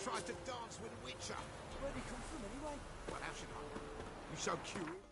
tried to dance with a witcher. Where'd he come from anyway? Well, how should I? You so curious.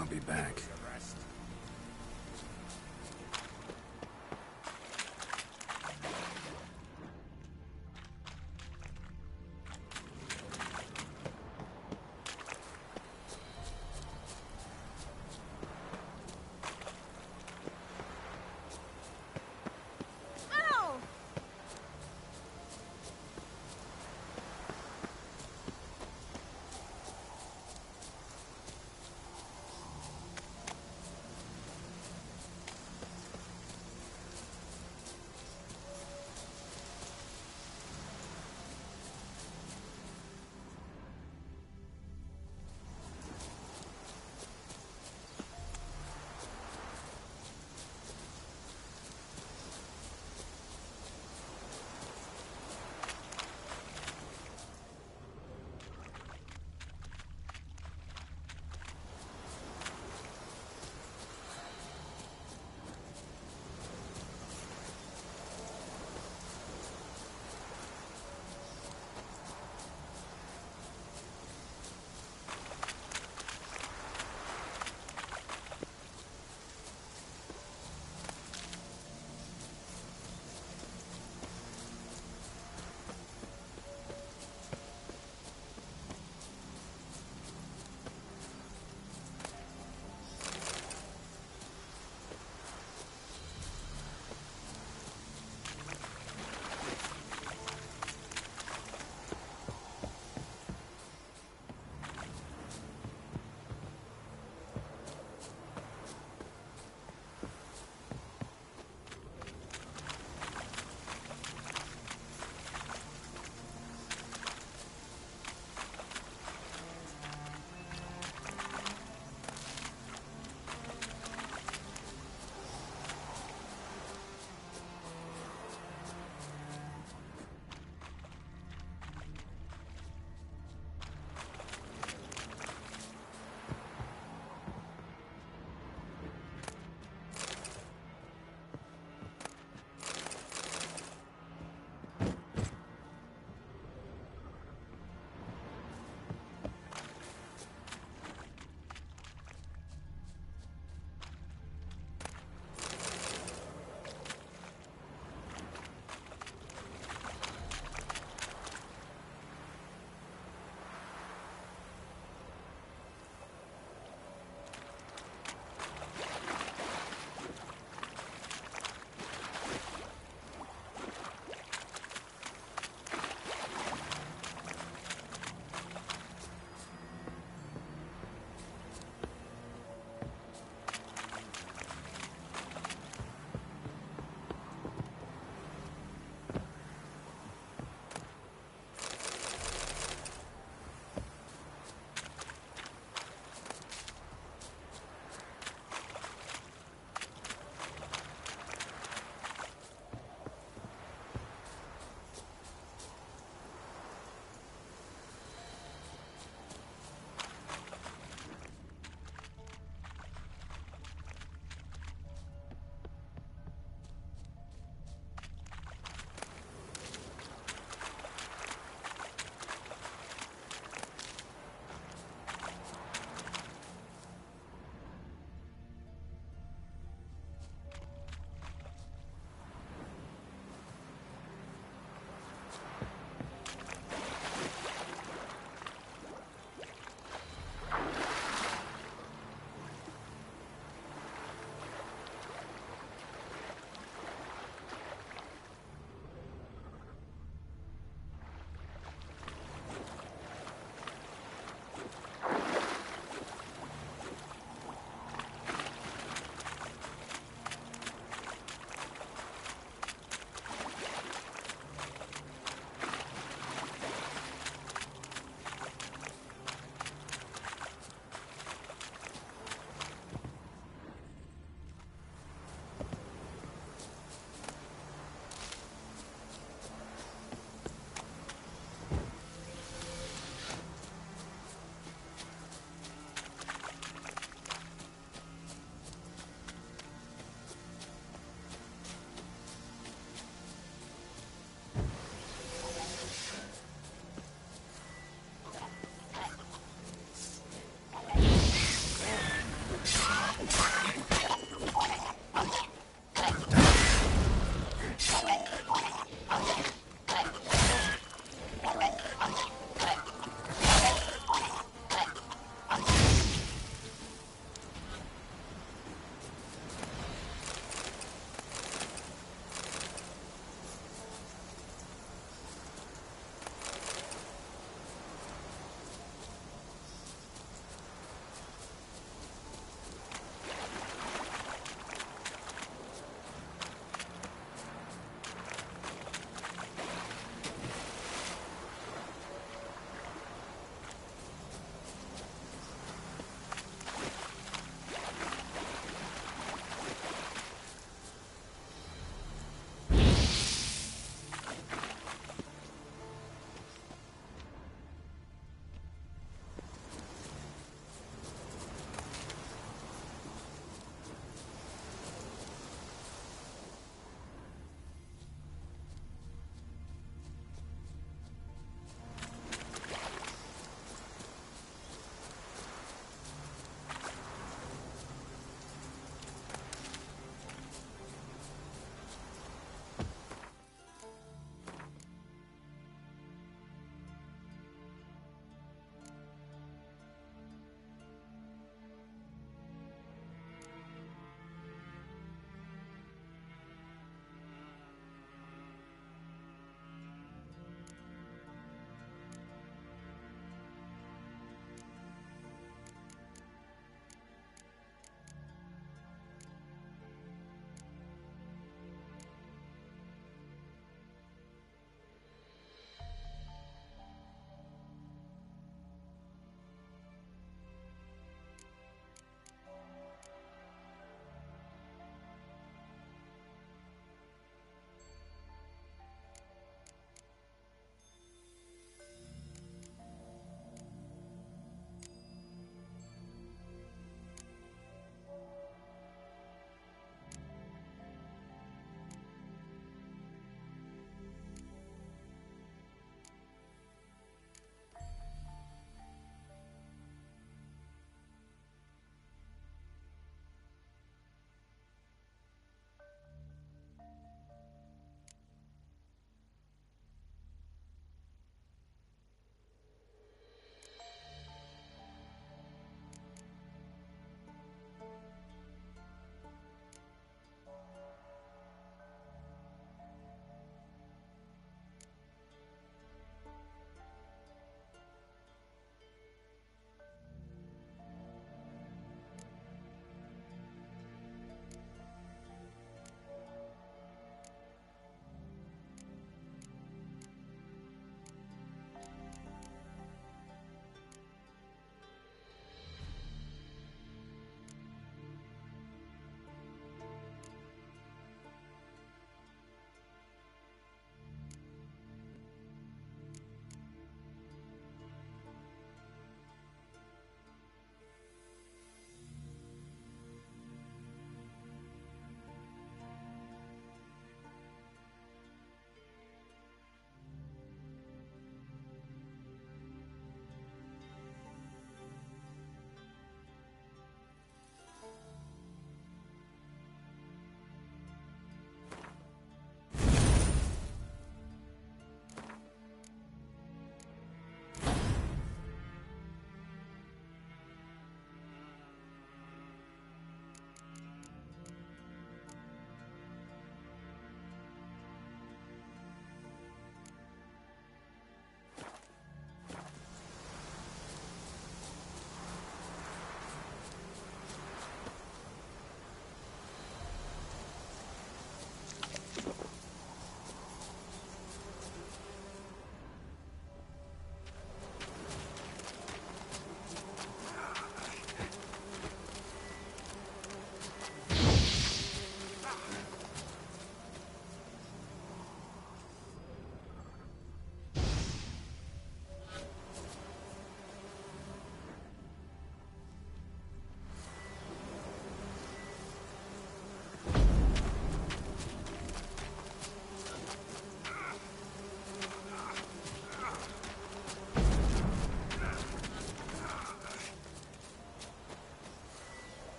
I'll be back.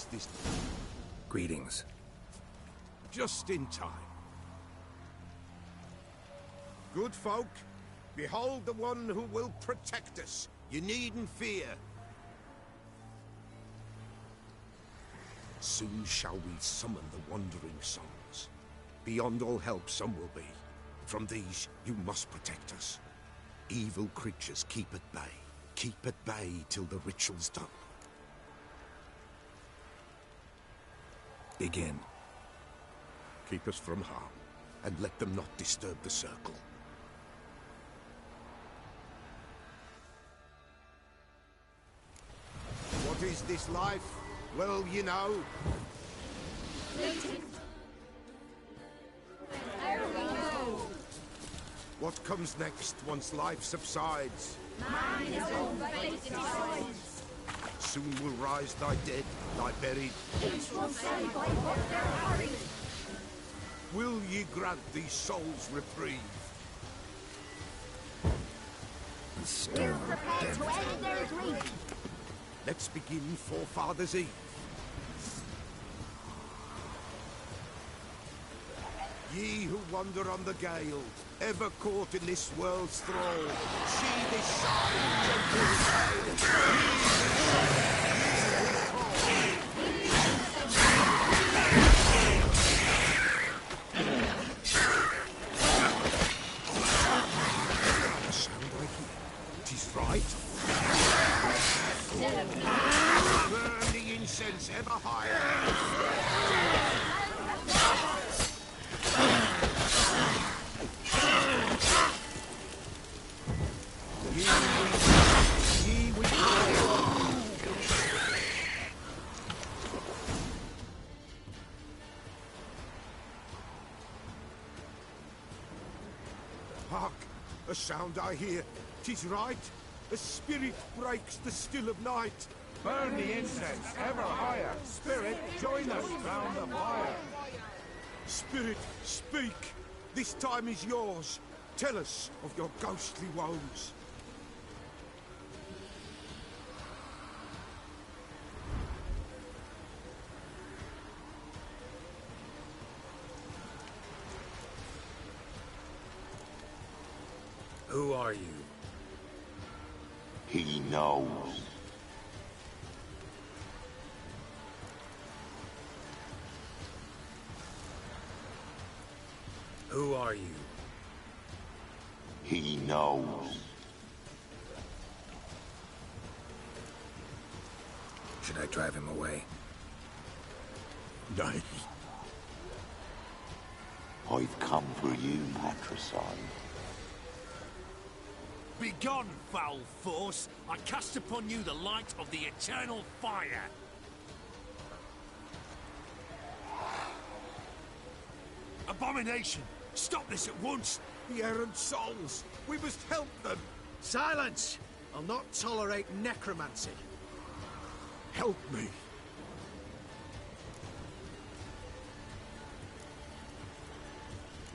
is this? Greetings. Just in time. Good folk, behold the one who will protect us. You needn't fear. Soon shall we summon the wandering souls. Beyond all help some will be. From these you must protect us. Evil creatures keep at bay. Keep at bay till the ritual's done. Begin. Keep us from harm, and let them not disturb the circle. What is this life? Well, you know. What comes next once life subsides? Soon will rise thy dead, thy buried. Will ye grant these souls reprieve? The storm dead. Let's begin Forefathers' Eve. Ye who wander on the gale, ever caught in this world's thrall, see this sign, gentle the sound I hear, 'tis right. Burn the incense ever higher. Hark! A sound I hear. 'Tis right. A spirit breaks the still of night. Burn the incense ever higher. Spirit, join us round the fire. Spirit, speak. This time is yours. Tell us of your ghostly woes. Who are you? He knows. Who are you? He knows. Should I drive him away? Nay. I've come for you, patricide. Begone, foul force! I cast upon you the light of the eternal fire! Abomination! Stop this at once! The errant souls. We must help them. Silence! I'll not tolerate necromancy. Help me.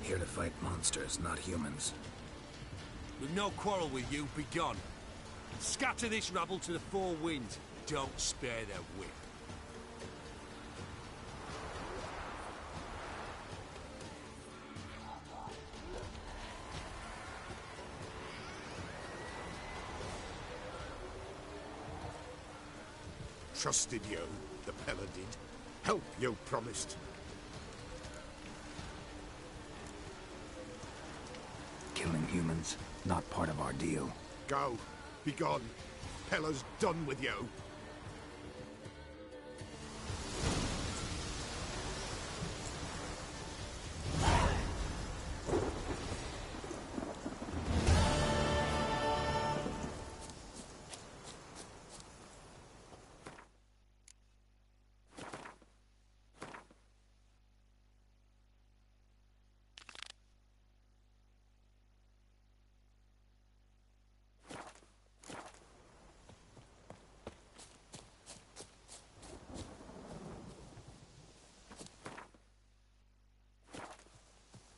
Here to fight monsters, not humans. We've no quarrel with you, begone. Scatter this rabble to the four winds. Don't spare their whip. Trusted you, the Pella did. Help you promised. Killing humans, not part of our deal. Go. Be gone. Pella's done with you.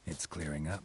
It's clearing up.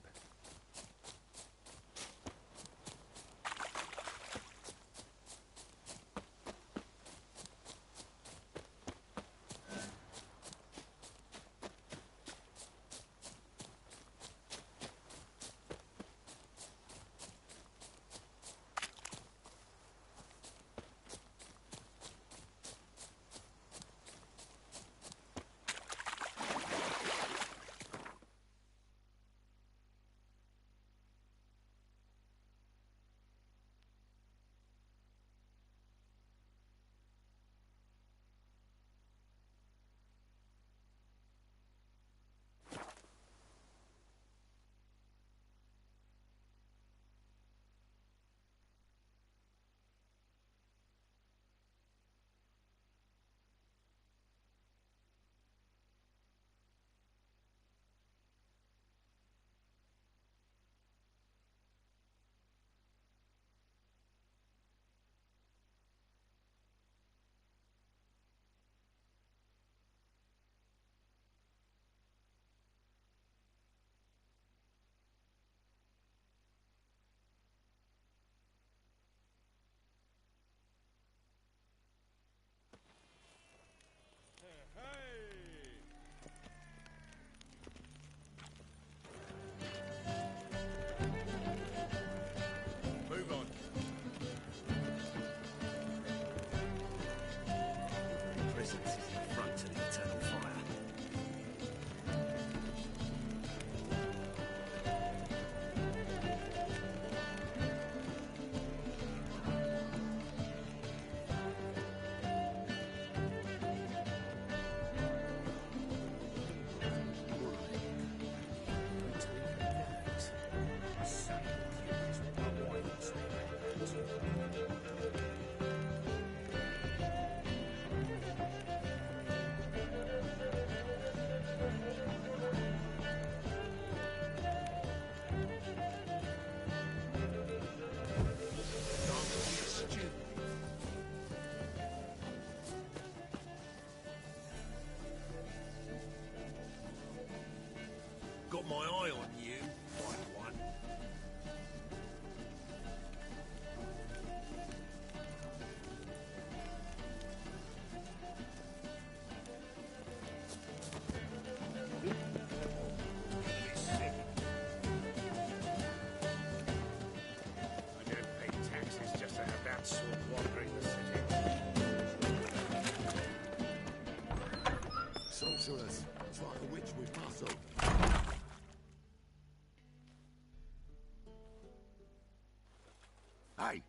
Hey,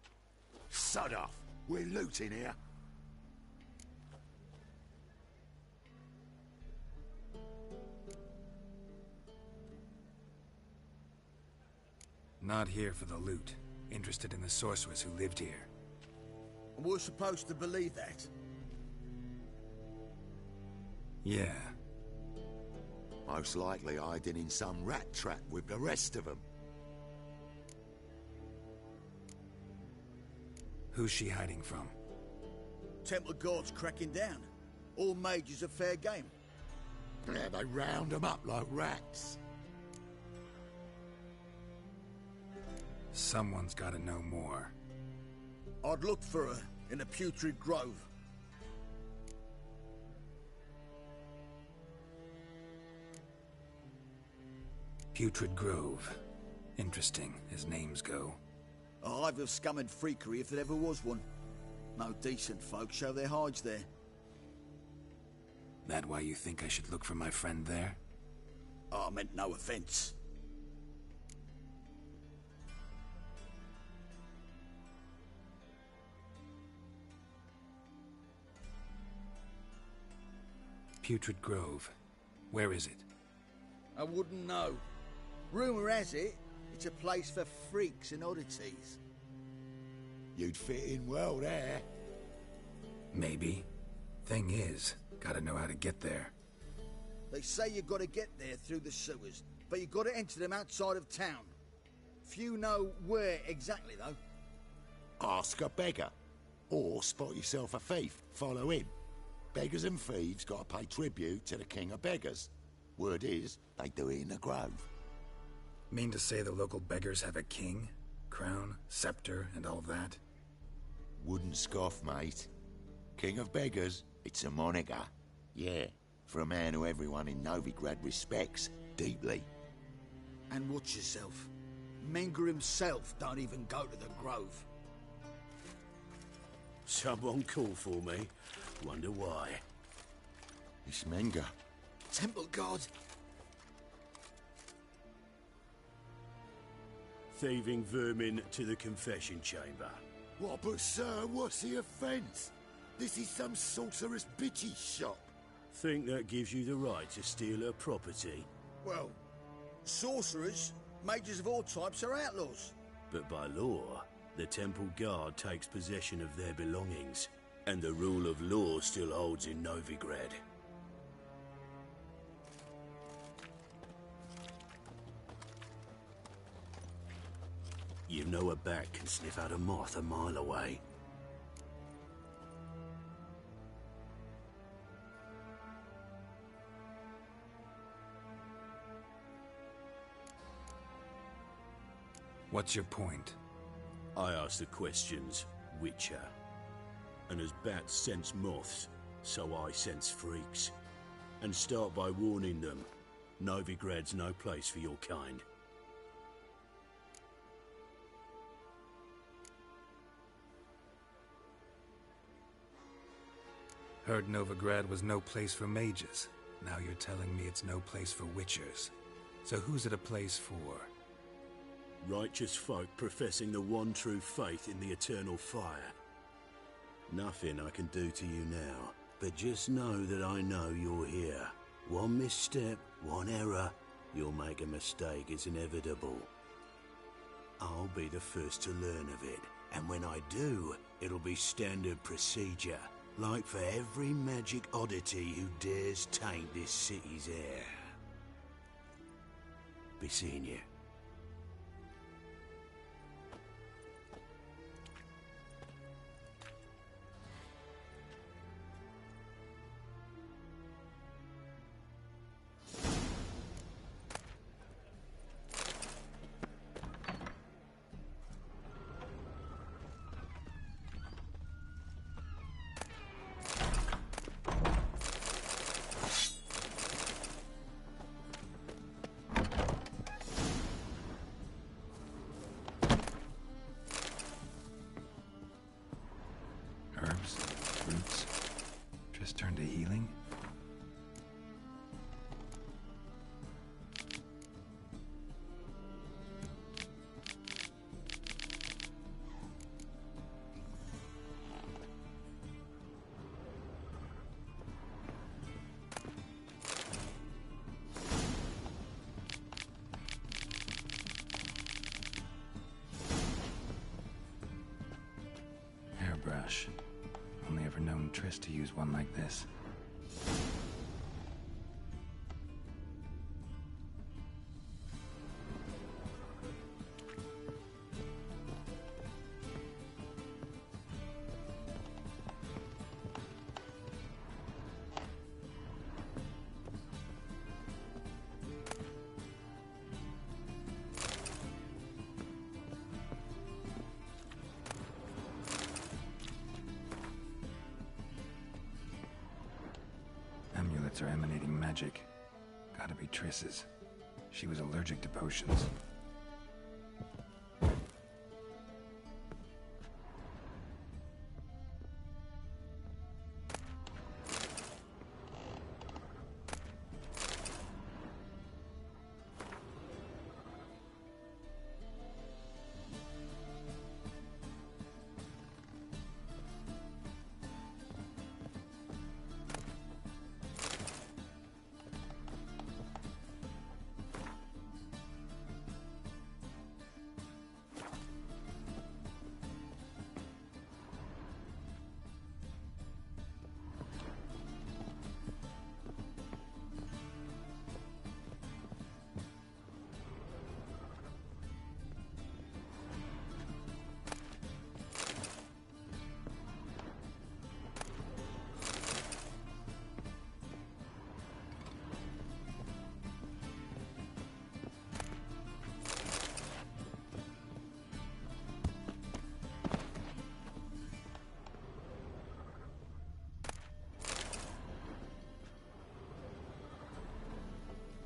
sod off. We're looting here. Not here for the loot. Interested in the sorcerers who lived here. And we're supposed to believe that? Yeah. Most likely hiding in some rat trap with the rest of them. Who's she hiding from? Temple guards cracking down. All mages are fair game. Yeah, they round them up like rats. Someone's gotta know more. I'd look for her in the Putrid Grove. Putrid Grove. Interesting, as names go. A hive of scum and freakery if there ever was one. No decent folk show their hides there. That why you think I should look for my friend there? I meant no offence. Putrid Grove. Where is it? I wouldn't know. Rumour has it, it's a place for freaks and oddities. You'd fit in well there. Maybe. Thing is, gotta know how to get there. They say you gotta get there through the sewers, but you gotta enter them outside of town. Few know where exactly, though. Ask a beggar. Or spot yourself a thief. Follow him. Beggars and thieves gotta pay tribute to the king of beggars. Word is, they do it in the grove. Mean to say the local beggars have a king? Crown, scepter, and all that? Wouldn't scoff, mate. King of beggars, it's a moniker. Yeah, for a man who everyone in Novigrad respects deeply. And watch yourself. Menger himself don't even go to the grove. Someone called for me. Wonder why. It's Menger. Temple guard. Thieving vermin to the confession chamber. What, but sir, what's the offence? This is some sorceress bitchy shop. Think that gives you the right to steal her property? Well, sorcerers, mages of all types are outlaws. But by law, the temple guard takes possession of their belongings, and the rule of law still holds in Novigrad. You know a bat can sniff out a moth a mile away. What's your point? I ask the questions, Witcher. And as bats sense moths, so I sense freaks. And start by warning them, Novigrad's no place for your kind. Heard Novigrad was no place for mages. Now you're telling me it's no place for witchers. So who's it a place for? Righteous folk professing the one true faith in the eternal fire. Nothing I can do to you now, but just know that I know you're here. One misstep, one error, you'll make a mistake, it's inevitable. I'll be the first to learn of it, and when I do, it'll be standard procedure. Like for every magic oddity who dares taint this city's air. Be seeing you. brush. Only ever known Triss to use one like this. Amulets are emanating magic. Gotta be Triss's. She was allergic to potions.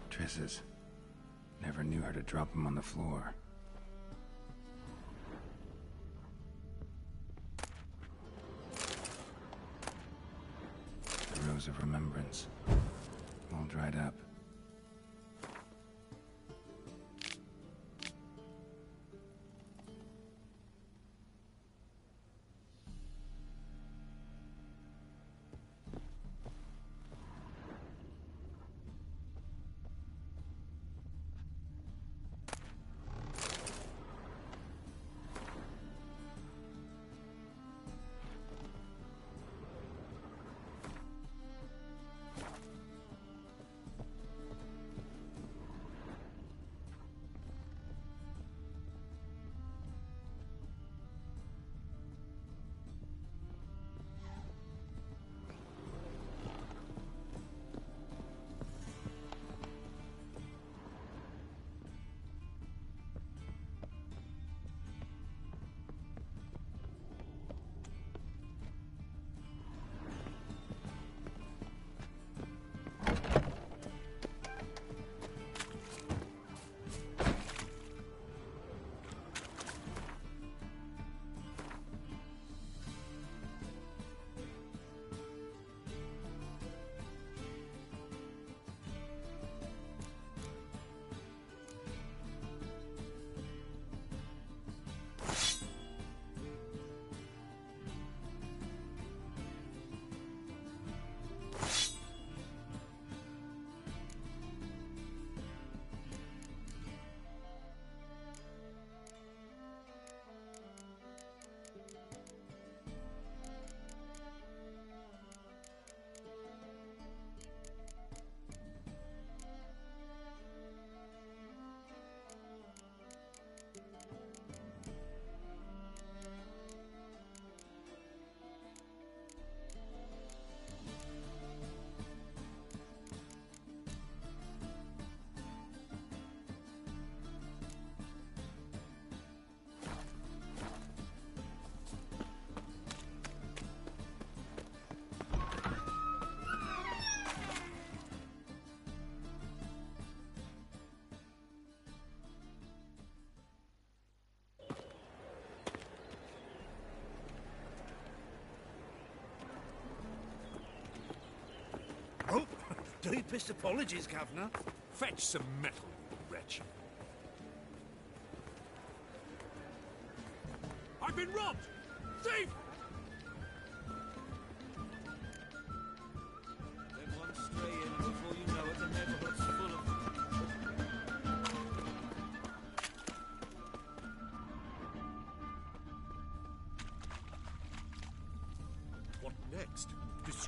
Triss's. Never knew her to drop them on the floor. The Rose of Remembrance. All dried up. Deepest apologies, Governor. Fetch some metal, you wretch. I've been robbed! Thief! Then one stray in before you know it, the neighborhood's full of them.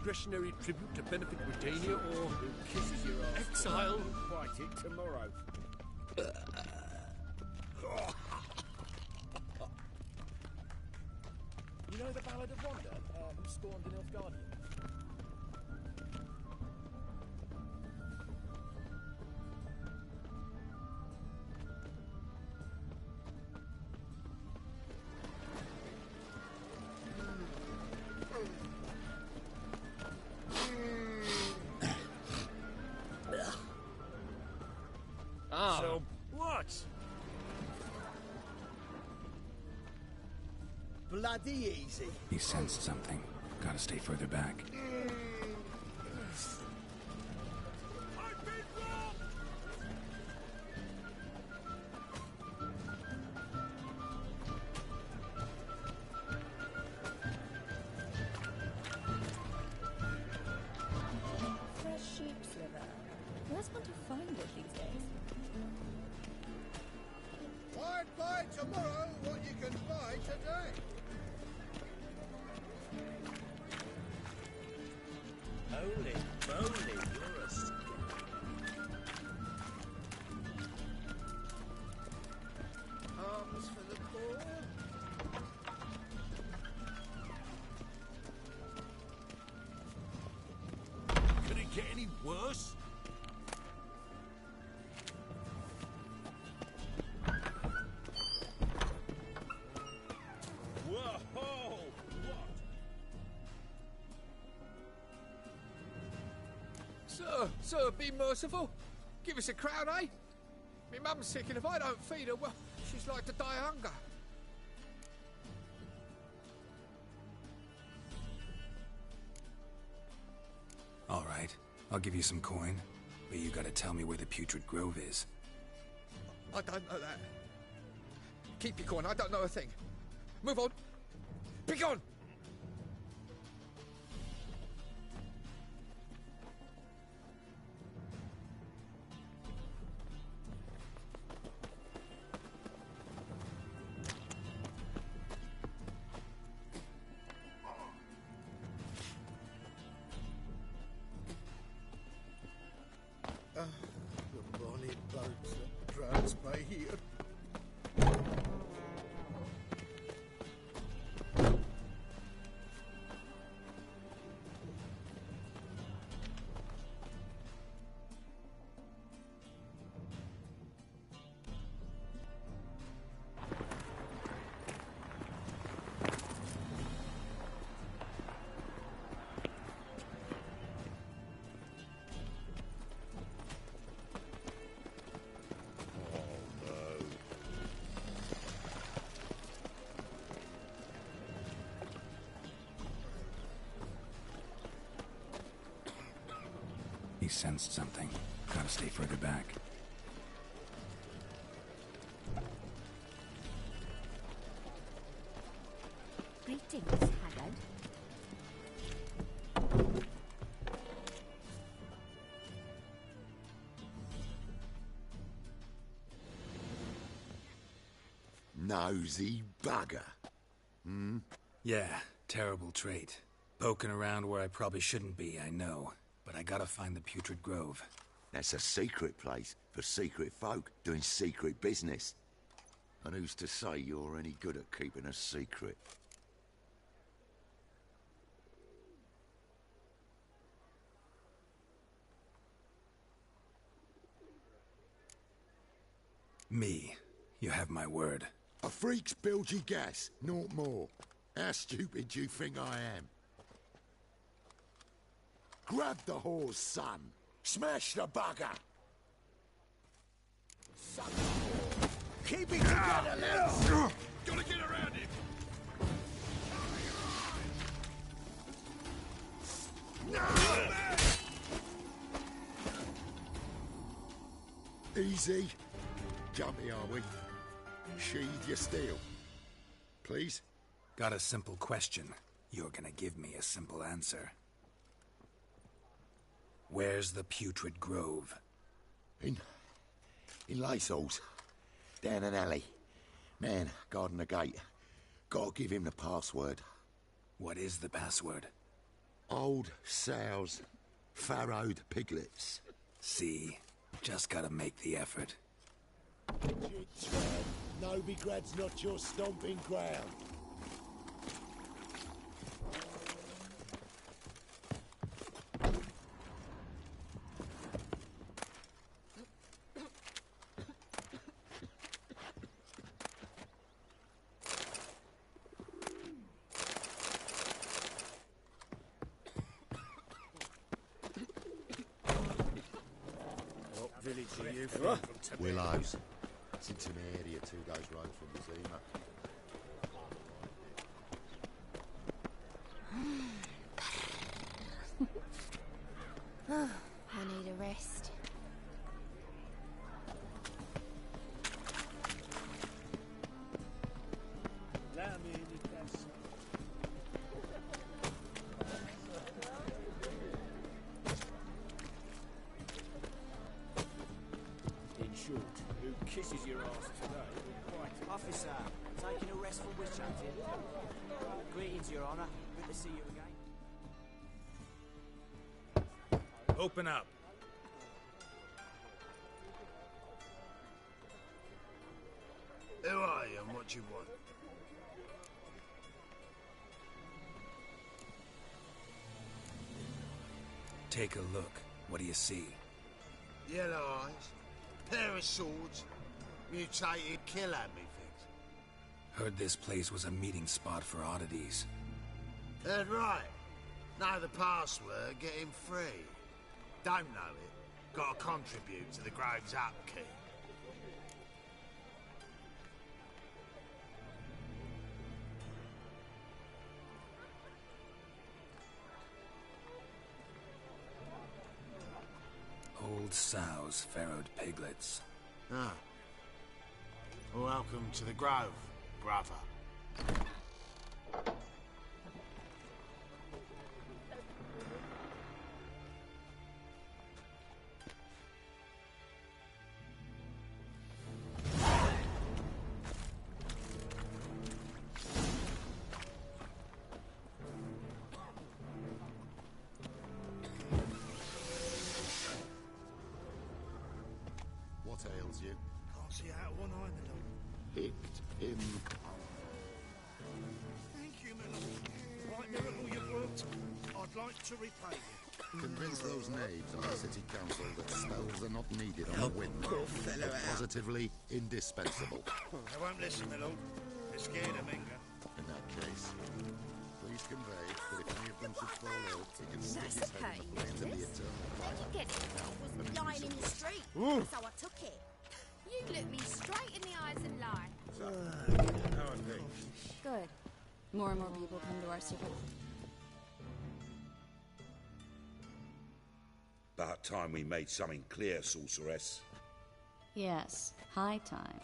discretionary tribute to benefit Britannia or kisses your ass? Exile? Fight it tomorrow. You know the Ballad of Wanda, who spawned an Nilfgaardian? So, what? Bloody easy. He sensed something. Gotta stay further back. Fresh sheep's liver. Where's one to find it these days? Why buy tomorrow what you can buy today? Holy moly, you're a scam. Arms for the poor. Could it get any worse? Whoa! What? Sir, be merciful. Give us a crown, eh? Me mum's sick, and if I don't feed her, well, she's like to die of hunger. All right, I'll give you some coin, but you gotta tell me where the Putrid Grove is. I don't know that. Keep your coin, I don't know a thing. Move on. Be gone! The bonny boats that drowns by here. He sensed something. Gotta stay further back. Greetings, Haggard. Nosy bugger. Yeah, terrible trait. Poking around where I probably shouldn't be, I know. But I gotta find the Putrid Grove. That's a secret place for secret folk doing secret business. And who's to say you're any good at keeping a secret? Me. You have my word. A freak's bilgy gas, naught more. How stupid do you think I am? Grab the horse, son. Smash the bugger. Keep it together, lads! Gotta get around him! Easy. Jumpy, are we? Sheathe your steel. Please? Got a simple question. You're gonna give me a simple answer. Where's the Putrid Grove? In Lacehalls. Down an alley. Man, guarding the gate. Gotta give him the password. What is the password? Old sows, farrowed piglets. See, just gotta make the effort. Novigrad's not your stomping ground. Village are you from? Willows. It's in an area 2 days' road from Zima. I need a rest. In short, who kisses your ass today? Quite. Officer, taking a rest from witch hunting. Greetings, Your Honour. Good to see you again. Open up. Who are you and what do you want? Take a look. What do you see? Yellow eyes, pair of swords, mutated killer me things. Heard this place was a meeting spot for oddities. Heard right. Know the password, get him free. Don't know it, gotta contribute to the Grove's upkeep. Old sows, farrowed piglets. Ah. Welcome to the Grove, brother. What ails you? Can't see out of one eye, my lord. Picked him. Thank you, my lord. Right miracle you've worked. I'd like to repay you. Convince those knaves on the city council that spells are not needed on the wind. They're positively indispensable. They won't listen, my lord. They're scared of Minga. In that case, please convey that if any of them should fall ill, he can stick That's his head in the flames in the eternal How'd you get it? It was lying in the street, so I took it. You look me straight in the eyes and lie. How are things? Good. More and more people come to our secret. About time we made something clear, sorceress. Yes, high time.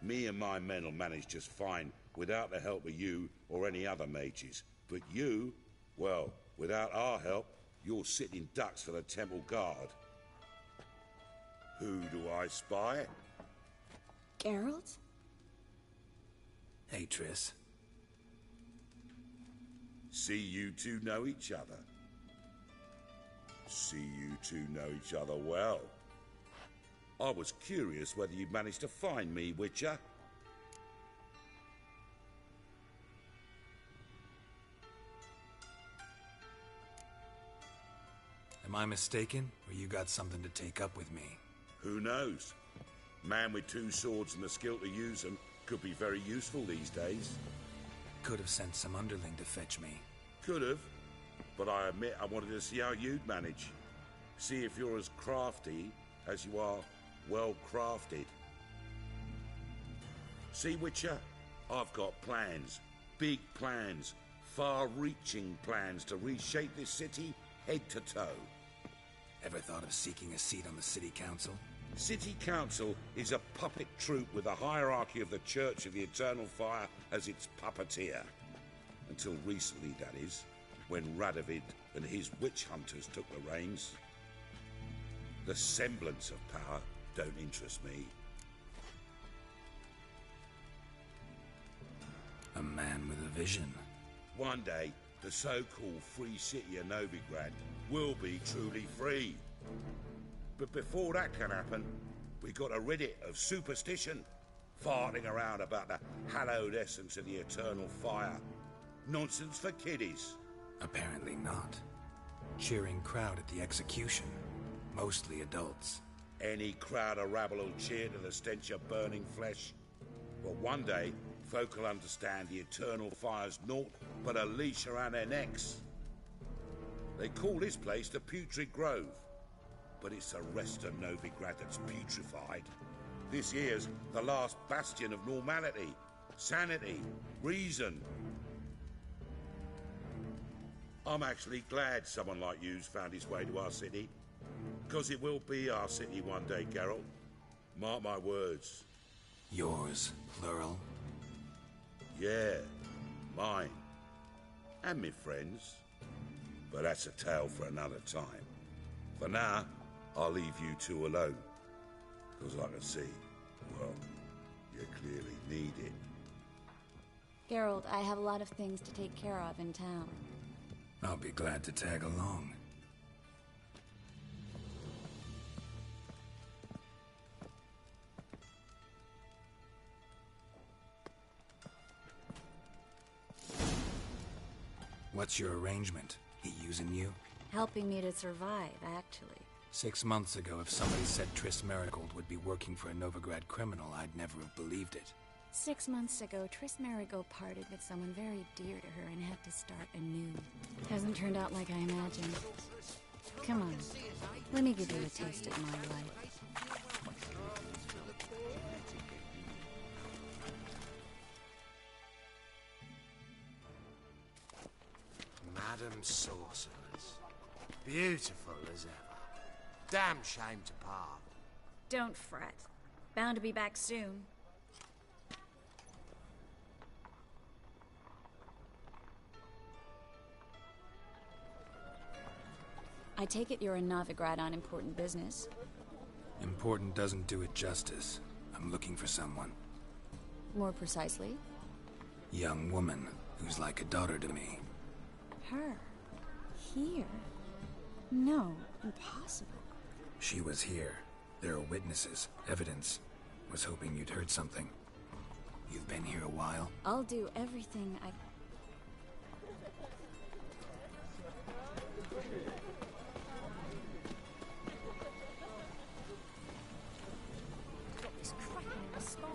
Me and my men will manage just fine without the help of you or any other mages. But you, well, without our help, you're sitting ducks for the temple guard. Who do I spy? Geralt? Hey, Triss. See you two know each other. See you two know each other well. I was curious whether you'd managed to find me, Witcher. Am I mistaken, or you got something to take up with me? Who knows? Man with 2 swords and the skill to use them could be very useful these days. Could have sent some underling to fetch me. Could have, but I admit I wanted to see how you'd manage. See if you're as crafty as you are well crafted. See, Witcher, I've got plans. Big plans. Far-reaching plans to reshape this city head to toe. Ever thought of seeking a seat on the city council? City Council is a puppet troupe with the hierarchy of the Church of the Eternal Fire as its puppeteer. Until recently, that is, when Radovid and his witch hunters took the reins. The semblance of power don't interest me. A man with a vision. One day, the so-called free city of Novigrad will be truly free. But before that can happen, we got to rid it of superstition, farting around about the hallowed essence of the eternal fire. Nonsense for kiddies. Apparently not. Cheering crowd at the execution. Mostly adults. Any crowd of rabble will cheer to the stench of burning flesh. But one day, folk will understand the eternal fire's naught but a leash around their necks. They call this place the Putrid Grove, but it's the rest of Novigrad that's putrefied. This here's the last bastion of normality, sanity, reason. I'm actually glad someone like you's found his way to our city. Because it will be our city one day, Geralt. Mark my words. Yours, plural? Yeah, mine. And me friends. But that's a tale for another time. For now, I'll leave you two alone. Because I can see, well, you clearly need it. Geralt, I have a lot of things to take care of in town. I'll be glad to tag along. What's your arrangement? He using you? Helping me to survive, actually. 6 months ago, if somebody said Triss Marigold would be working for a Novigrad criminal, I'd never have believed it. 6 months ago, Triss Marigold parted with someone very dear to her and had to start anew. Hasn't turned out like I imagined. Come on, let me give you a taste of my life. Madam Sorceress. Beautiful as ever. Damn shame to part. Don't fret. Bound to be back soon. I take it you're in Novigrad on important business. Important doesn't do it justice. I'm looking for someone. More precisely? Young woman who's like a daughter to me. Her? Here? No, impossible. She was here. There are witnesses, evidence. Was hoping you'd heard something. You've been here a while? I'll do everything I... Got this cracking in my spine.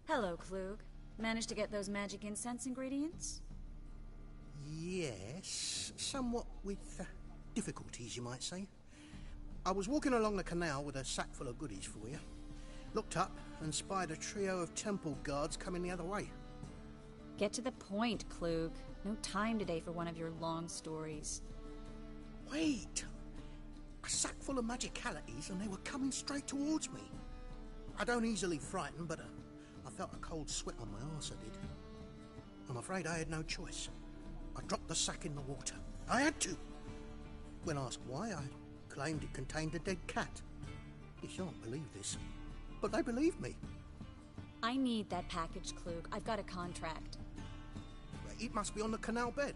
Hello, Klug. Managed to get those magic incense ingredients? Yes, somewhat with difficulties, you might say. I was walking along the canal with a sack full of goodies for you. Looked up and spied a trio of temple guards coming the other way. Get to the point, Klug. No time today for one of your long stories. Wait! A sack full of magicalities and they were coming straight towards me. I don't easily frighten, but I felt a cold sweat on my arse, I did. I'm afraid I had no choice. I dropped the sack in the water. I had to. When asked why, I claimed it contained a dead cat. You shan't believe this, but they believed me. I need that package, Klug. I've got a contract. It must be on the canal bed.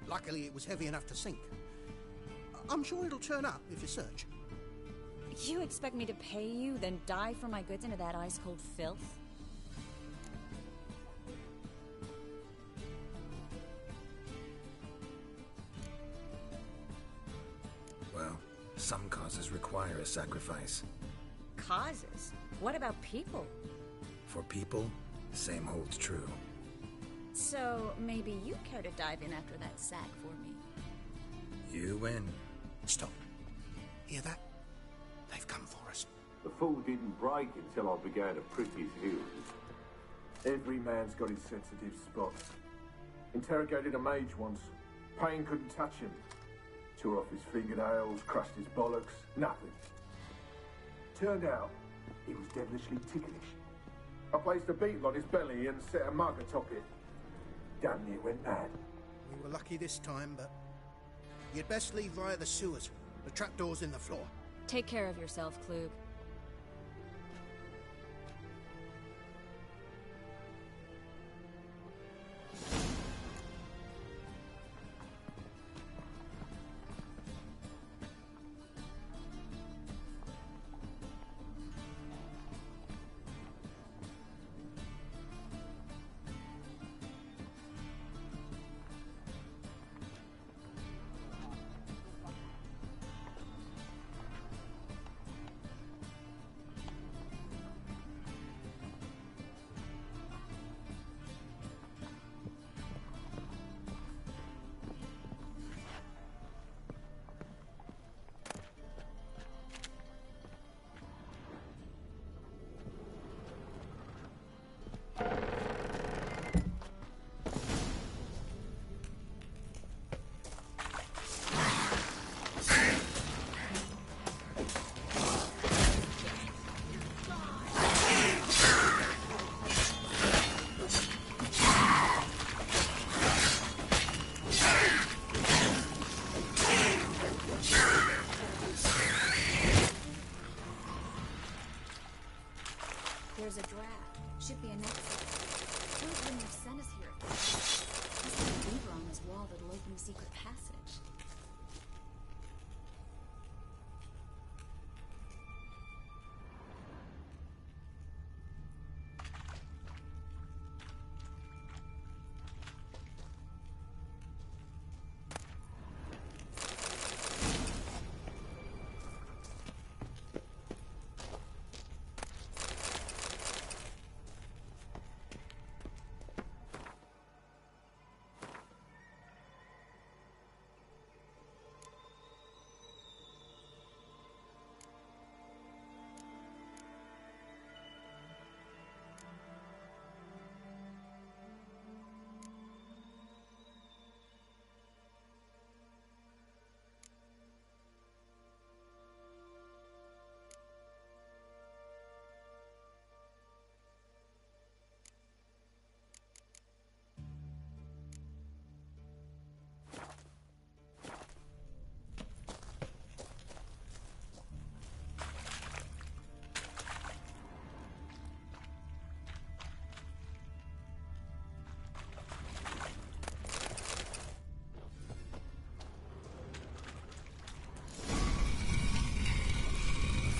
Luckily, it was heavy enough to sink. I'm sure it'll turn up if you search. You expect me to pay you, then dive for my goods into that ice-cold filth? Well, some causes require a sacrifice. Causes? What about people? For people, the same holds true. So, maybe you care to dive in after that sack for me? You win. Stop. Hear that? They've come for us. The fall didn't break until I began to prick his heels. Every man's got his sensitive spots. Interrogated a mage once. Pain couldn't touch him. Tore off his fingernails, crushed his bollocks, nothing. Turned out, he was devilishly ticklish. I placed a beetle on his belly and set a mug atop it. Damn near went mad. We were lucky this time, but you'd best leave via the sewers. The trapdoor's in the floor. Take care of yourself, Klug. There's a draft. Should be an exit. Klug wouldn't have sent us here. There's a lever on this wall that'll open a secret passage.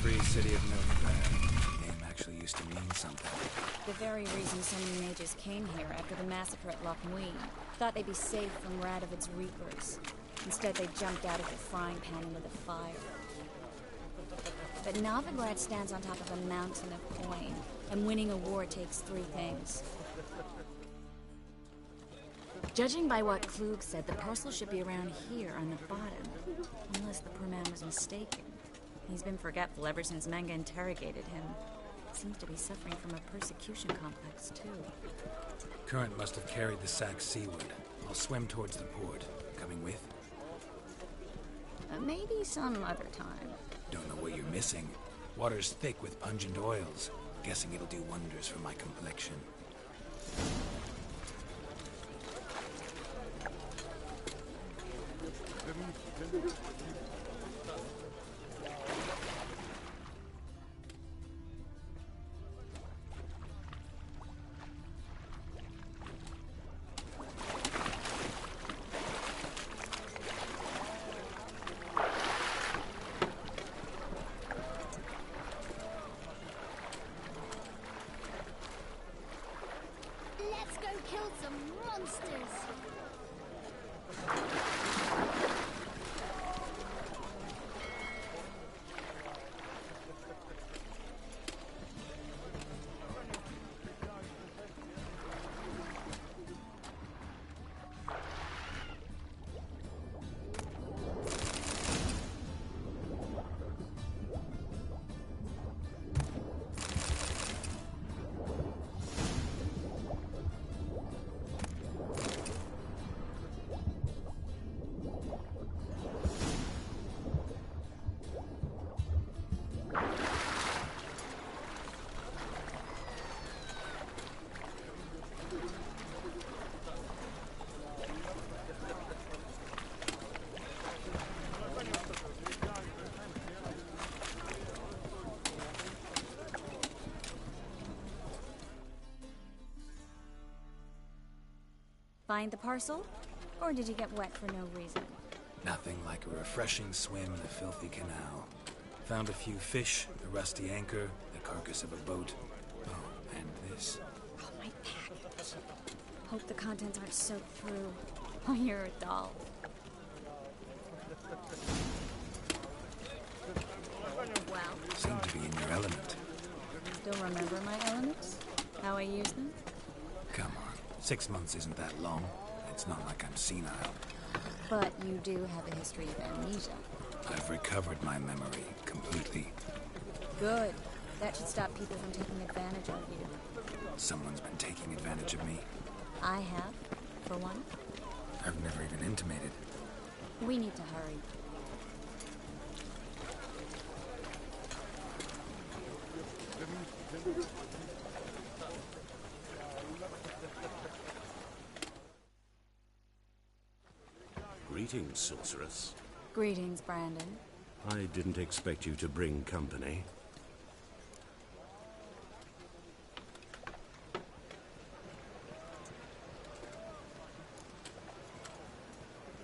Free City of Novigrad. The name actually used to mean something. The very reason so many mages came here after the massacre at Loch Muin. Thought they'd be safe from Radovid's reapers. Instead, they jumped out of the frying pan into the fire. But Novigrad stands on top of a mountain of coin, and winning a war takes three things. Judging by what Klug said, the parcel should be around here on the bottom. Unless the poor man was mistaken. He's been forgetful ever since Manga interrogated him. Seems to be suffering from a persecution complex, too. Current must have carried the sack seaward. I'll swim towards the port. Coming with? Maybe some other time. Don't know what you're missing. Water's thick with pungent oils. Guessing it'll do wonders for my complexion. Let's go kill some monsters! Find the parcel? Or did you get wet for no reason? Nothing like a refreshing swim in a filthy canal. Found a few fish, a rusty anchor, the carcass of a boat. Oh, and this. Oh, my package. Hope the contents aren't soaked through. Oh, you're a doll. Well. Seem to be in your element. Still remember my elements? How I use them? Come on. 6 months isn't that long. It's not like I'm senile. But you do have a history of amnesia. I've recovered my memory completely. Good. That should stop people from taking advantage of you. Someone's been taking advantage of me. I have, for one. I've never even intimated. We need to hurry. Greetings, sorceress. Greetings, Brandon. I didn't expect you to bring company.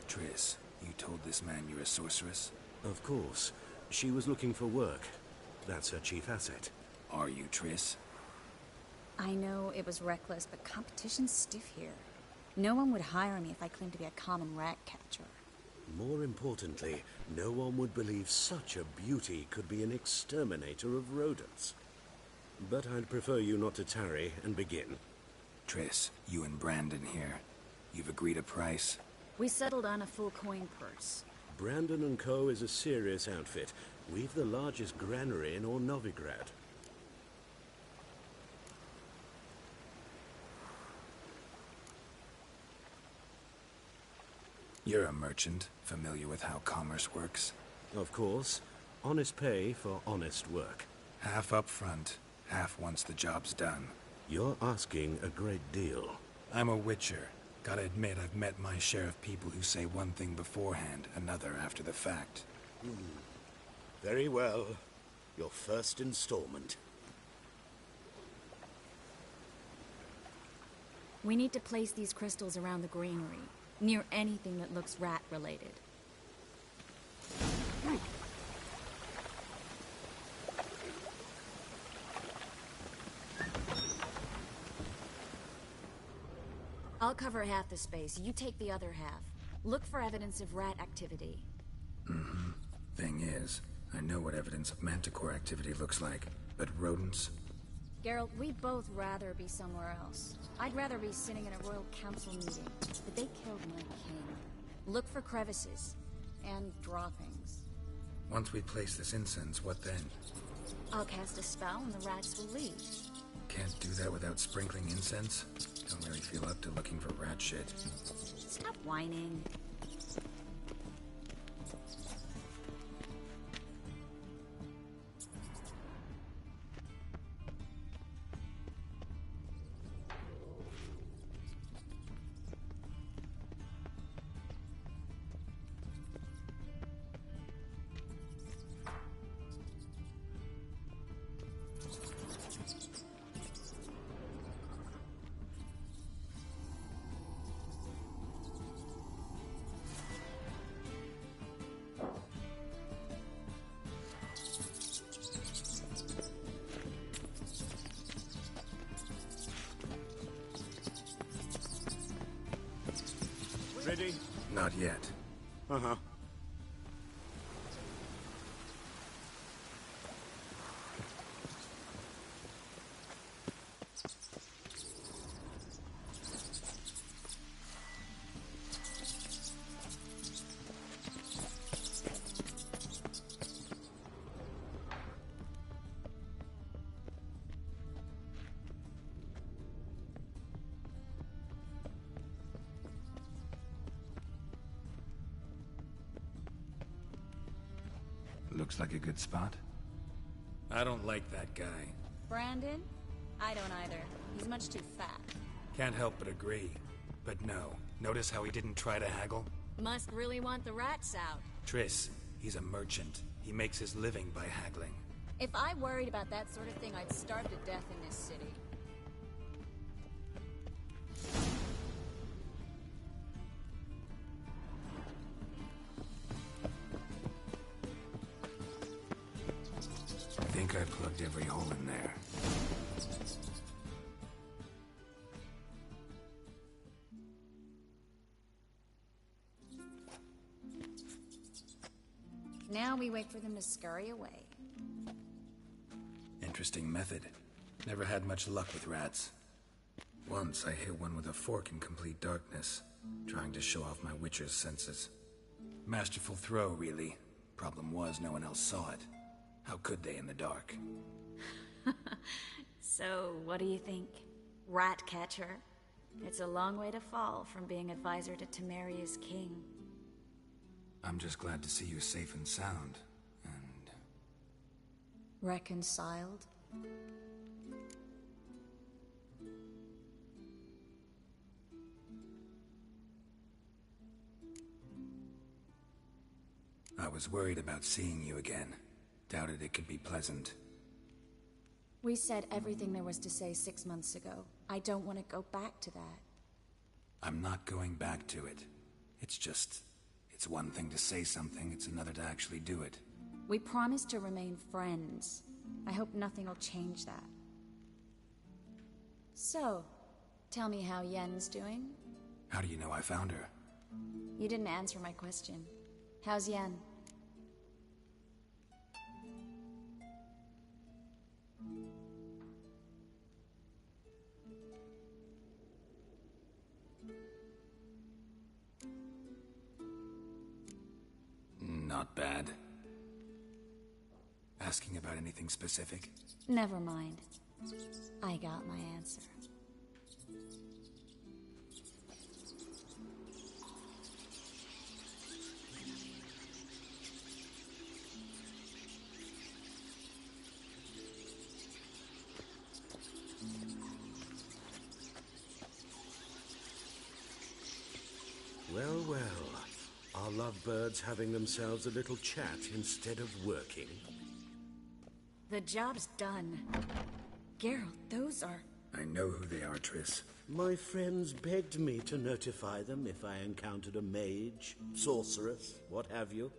Triss, you told this man you're a sorceress? Of course. She was looking for work. That's her chief asset. Are you, Triss? I know it was reckless, but competition's stiff here. No one would hire me if I claimed to be a common rat catcher. More importantly, no one would believe such a beauty could be an exterminator of rodents. But I'd prefer you not to tarry and begin. Triss, you and Brandon here. You've agreed a price? We settled on a full coin purse. Brandon & Co. is a serious outfit. We've the largest granary in all Novigrad. You're a merchant, familiar with how commerce works? Of course. Honest pay for honest work. Half up front, half once the job's done. You're asking a great deal. I'm a witcher. Gotta admit, I've met my share of people who say one thing beforehand, another after the fact. Very well. Your first installment. We need to place these crystals around the granary, near anything that looks rat-related. I'll cover half the space. You take the other half. Look for evidence of rat activity. Mm-hmm. Thing is, I know what evidence of manticore activity looks like, but rodents? Geralt, we'd both rather be somewhere else. I'd rather be sitting in a royal council meeting, but they killed my king. Look for crevices, and droppings. Once we place this incense, what then? I'll cast a spell and the rats will leave. Can't do that without sprinkling incense? Don't really feel up to looking for rat shit. Stop whining. Ready? Not yet. Uh-huh. Looks like a good spot. I don't like that guy. Brandon? I don't either. He's much too fat. Can't help but agree. But no. Notice how he didn't try to haggle? Must really want the rats out. Triss, he's a merchant. He makes his living by haggling. If I worried about that sort of thing, I'd starve to death in this city. think I plugged every hole in there. Now we wait for them to scurry away. Interesting method. Never had much luck with rats. Once I hit one with a fork in complete darkness, trying to show off my witcher's senses. Masterful throw, really. Problem was, no one else saw it. How could they in the dark? So, what do you think? Rat catcher? It's a long way to fall from being advisor to Temeria's king. I'm just glad to see you safe and sound, and... Reconciled? I was worried about seeing you again. Doubted it could be pleasant. We said everything there was to say 6 months ago. I don't want to go back to that. I'm not going back to it. It's just... It's one thing to say something, it's another to actually do it. We promised to remain friends. I hope nothing will change that. So, tell me how Yen's doing? How do you know I found her? You didn't answer my question. How's Yen? Not bad. Asking about anything specific? Never mind. I got my answer. Well, well. Are lovebirds having themselves a little chat instead of working? The job's done. Geralt, those are... I know who they are, Triss. My friends begged me to notify them if I encountered a mage, sorceress, what have you.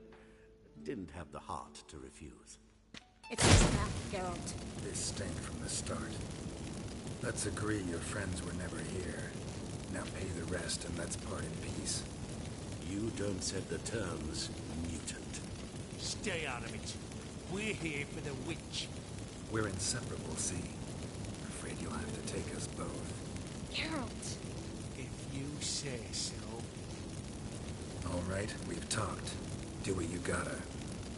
Didn't have the heart to refuse. It's a trap, Geralt. This stank from the start. Let's agree your friends were never here. Now pay the rest and let's part in peace. You don't set the terms, mutant. Stay out of it. We're here for the witch. We're inseparable, see? Afraid you'll have to take us both. Geralt! If you say so. All right, we've talked. Do what you gotta.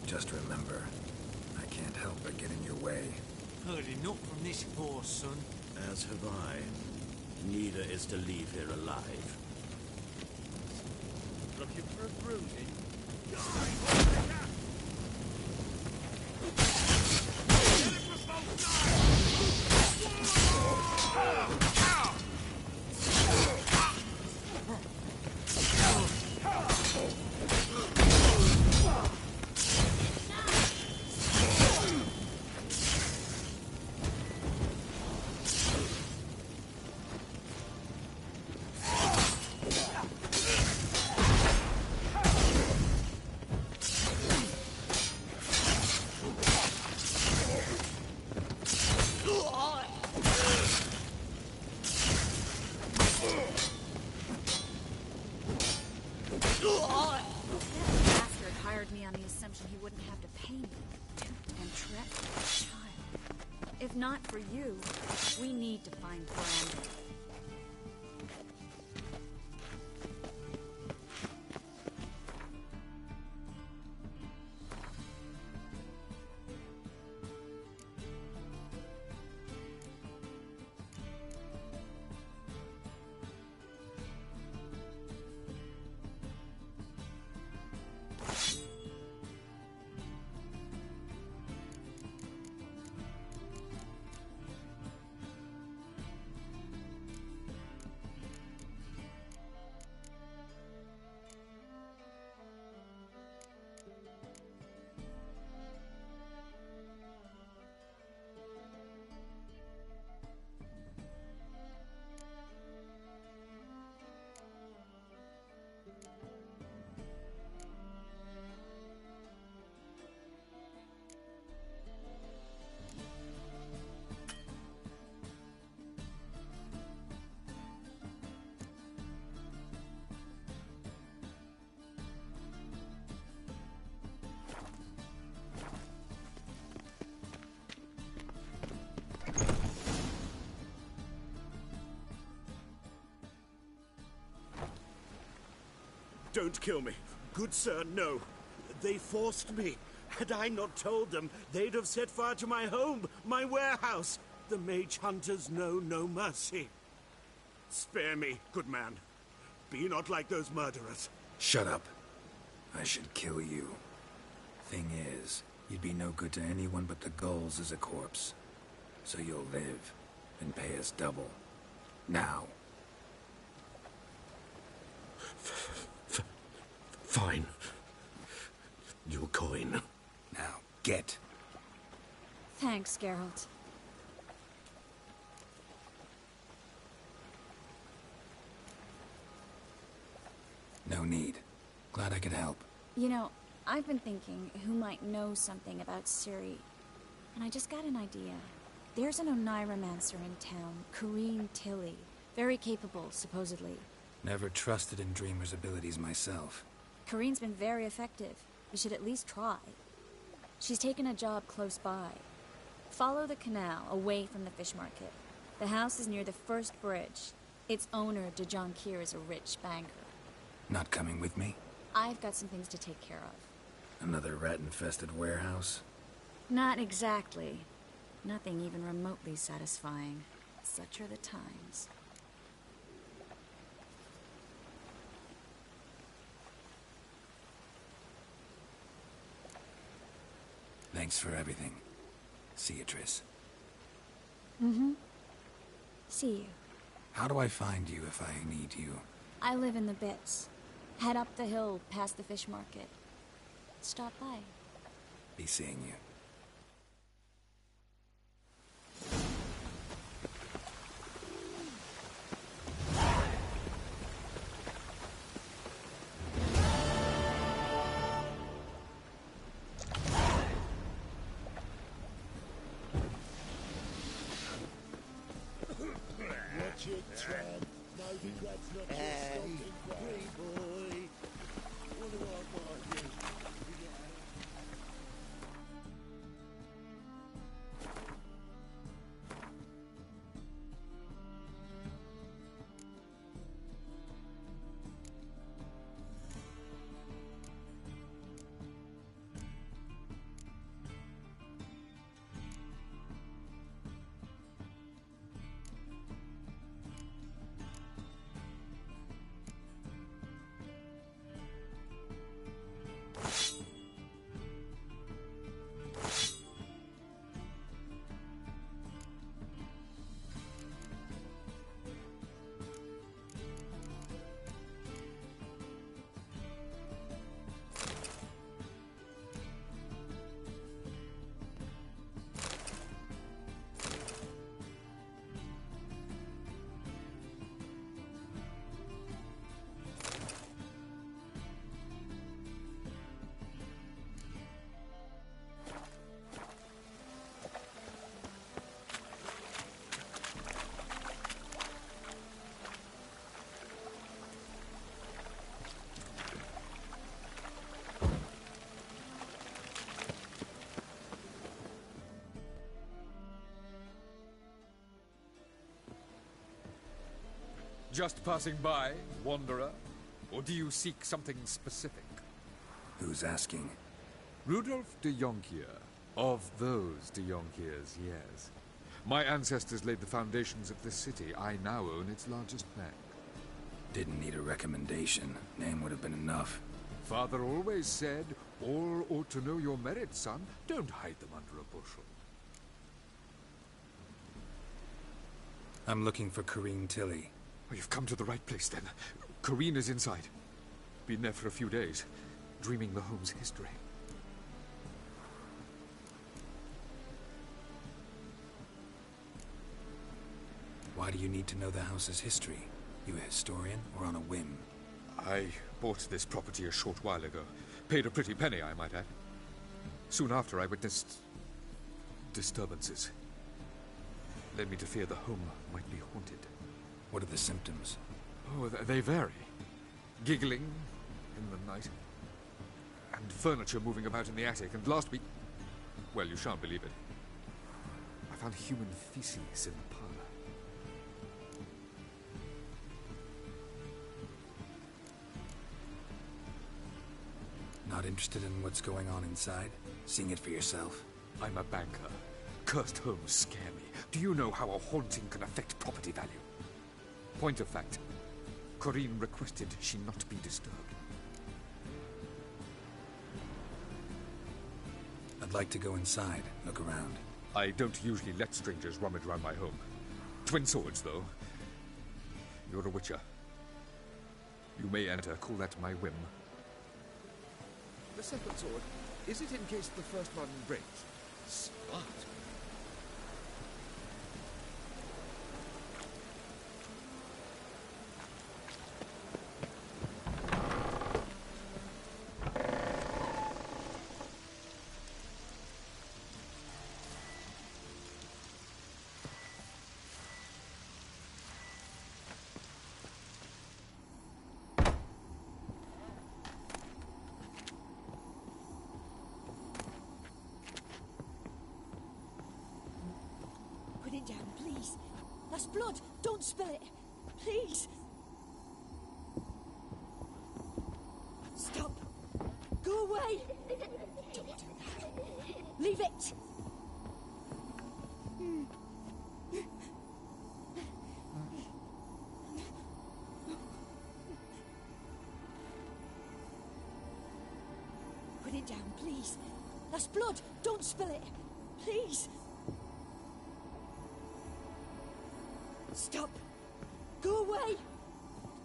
Just remember, I can't help but get in your way. Heard enough from this horse, son. As have I. Neither is to leave here alive. Looking for a bruising? If not for you, we need to find Brandon. Don't kill me. Good sir, no. They forced me. Had I not told them, they'd have set fire to my home, my warehouse. The mage hunters know no mercy. Spare me, good man. Be not like those murderers. Shut up. I should kill you. Thing is, you'd be no good to anyone but the gulls as a corpse. So you'll live, and pay us double. Now. Fine. Your coin. Now, get. Thanks, Geralt. No need. Glad I could help. You know, I've been thinking who might know something about Ciri, and I just got an idea. There's an Oneiromancer in town, Corrine Tilly. Very capable, supposedly. Never trusted in Dreamer's abilities myself. Corrine's been very effective. We should at least try. She's taken a job close by. Follow the canal, away from the fish market. The house is near the first bridge. Its owner, de Jonkir, is a rich banker. Not coming with me? I've got some things to take care of. Another rat-infested warehouse? Not exactly. Nothing even remotely satisfying. Such are the times. Thanks for everything. See you, Triss. Mm-hmm. See you. How do I find you if I need you? I live in the Bits. Head up the hill past the fish market. Stop by. Be seeing you. Watch it, Tram. No regrets, not just stopping, free boy. What do I want you? Just passing by, wanderer? Or do you seek something specific? Who's asking? Rudolf de Jonkir. Of those de Jonkirs, yes. My ancestors laid the foundations of this city. I now own its largest bank. Didn't need a recommendation. Name would have been enough. Father always said, all ought to know your merits, son. Don't hide them under a bushel. I'm looking for Corrine Tilly. Oh, you've come to the right place, then. Corrine is inside. Been there for a few days, dreaming the home's history. Why do you need to know the house's history? You a historian, or on a whim? I bought this property a short while ago. Paid a pretty penny, I might add. Soon after, I witnessed disturbances. Led me to fear the home might be haunted. What are the symptoms? Oh, they vary. Giggling in the night. And furniture moving about in the attic. And last week... well, you shan't believe it. I found human feces in the parlor. Not interested in what's going on inside? Seeing it for yourself? I'm a banker. Cursed homes scare me. Do you know how a haunting can affect property value? Point of fact, Corinne requested she not be disturbed. I'd like to go inside, look around. I don't usually let strangers rummage around my home. Twin swords, though. You're a witcher. You may enter, call that my whim. The second sword, is it in case the first one breaks? Smart. Put it down, please. That's blood. Don't spill it. Please. Stop. Go away. Don't do that. Leave it. Put it down, please. That's blood. Don't spill it. Please. Stop. Go away.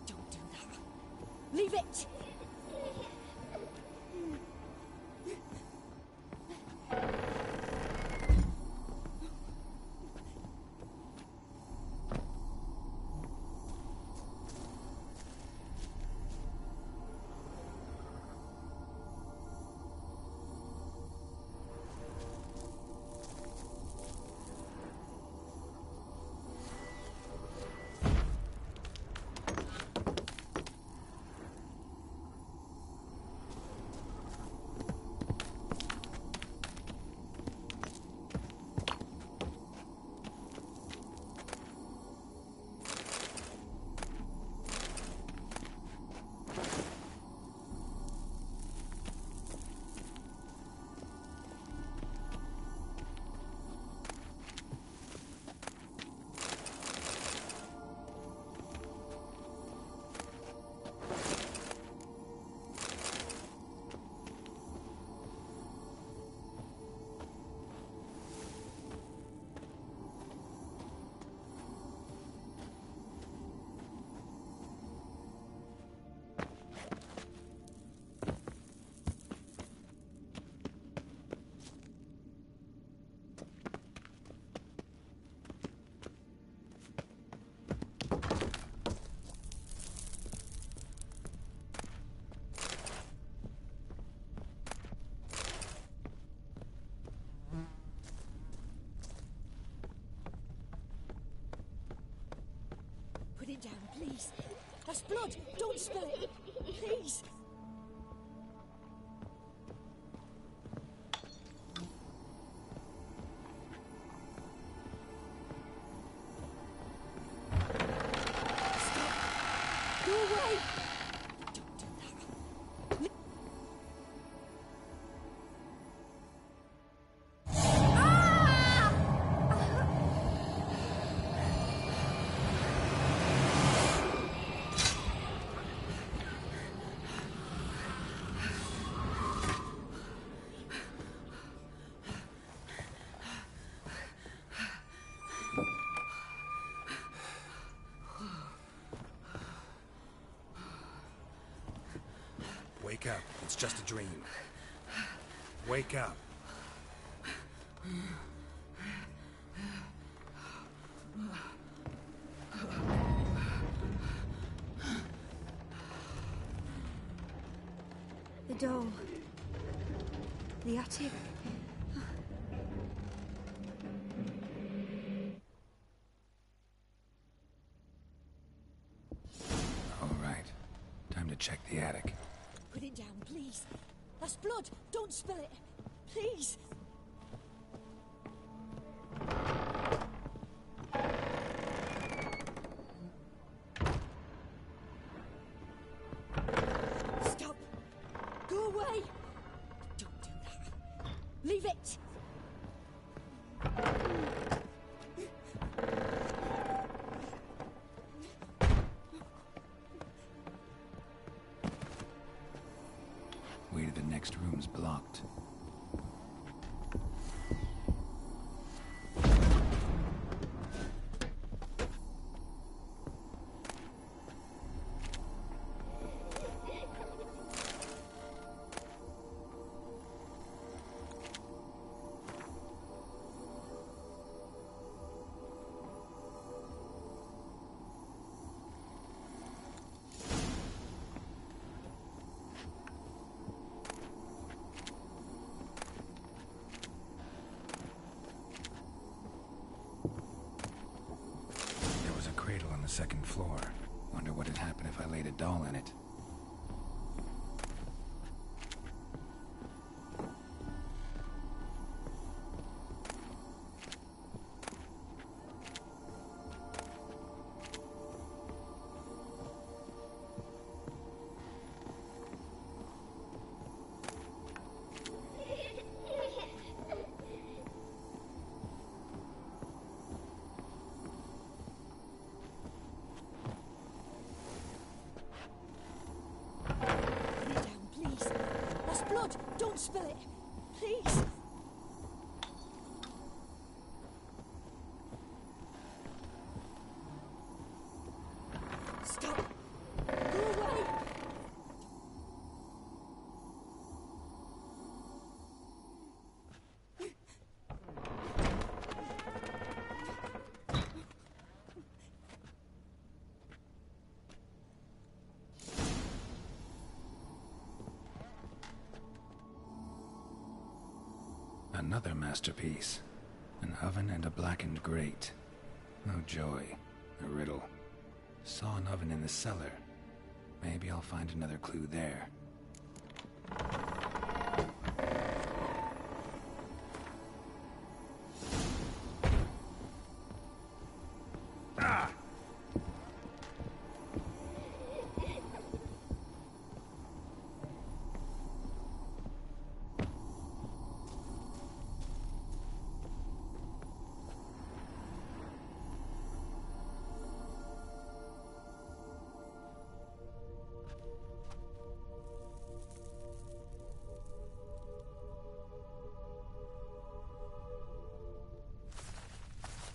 Don't do that. Leave it. Put it down, please. That's blood. Don't spill it. Please. Stop. Go away. Don't do that. Wake up. It's just a dream. Wake up. The dome. The attic. All right. Time to check the attic. Put it down, please. That's blood. Don't spill it. Please. Stop. Go away. the second floor. Wonder what'd happen if I laid a doll in it. Blood! Don't spill it! Please! Stop! Go away! Another masterpiece. An oven and a blackened grate. Oh joy. A riddle. Saw an oven in the cellar. Maybe I'll find another clue there. Ah!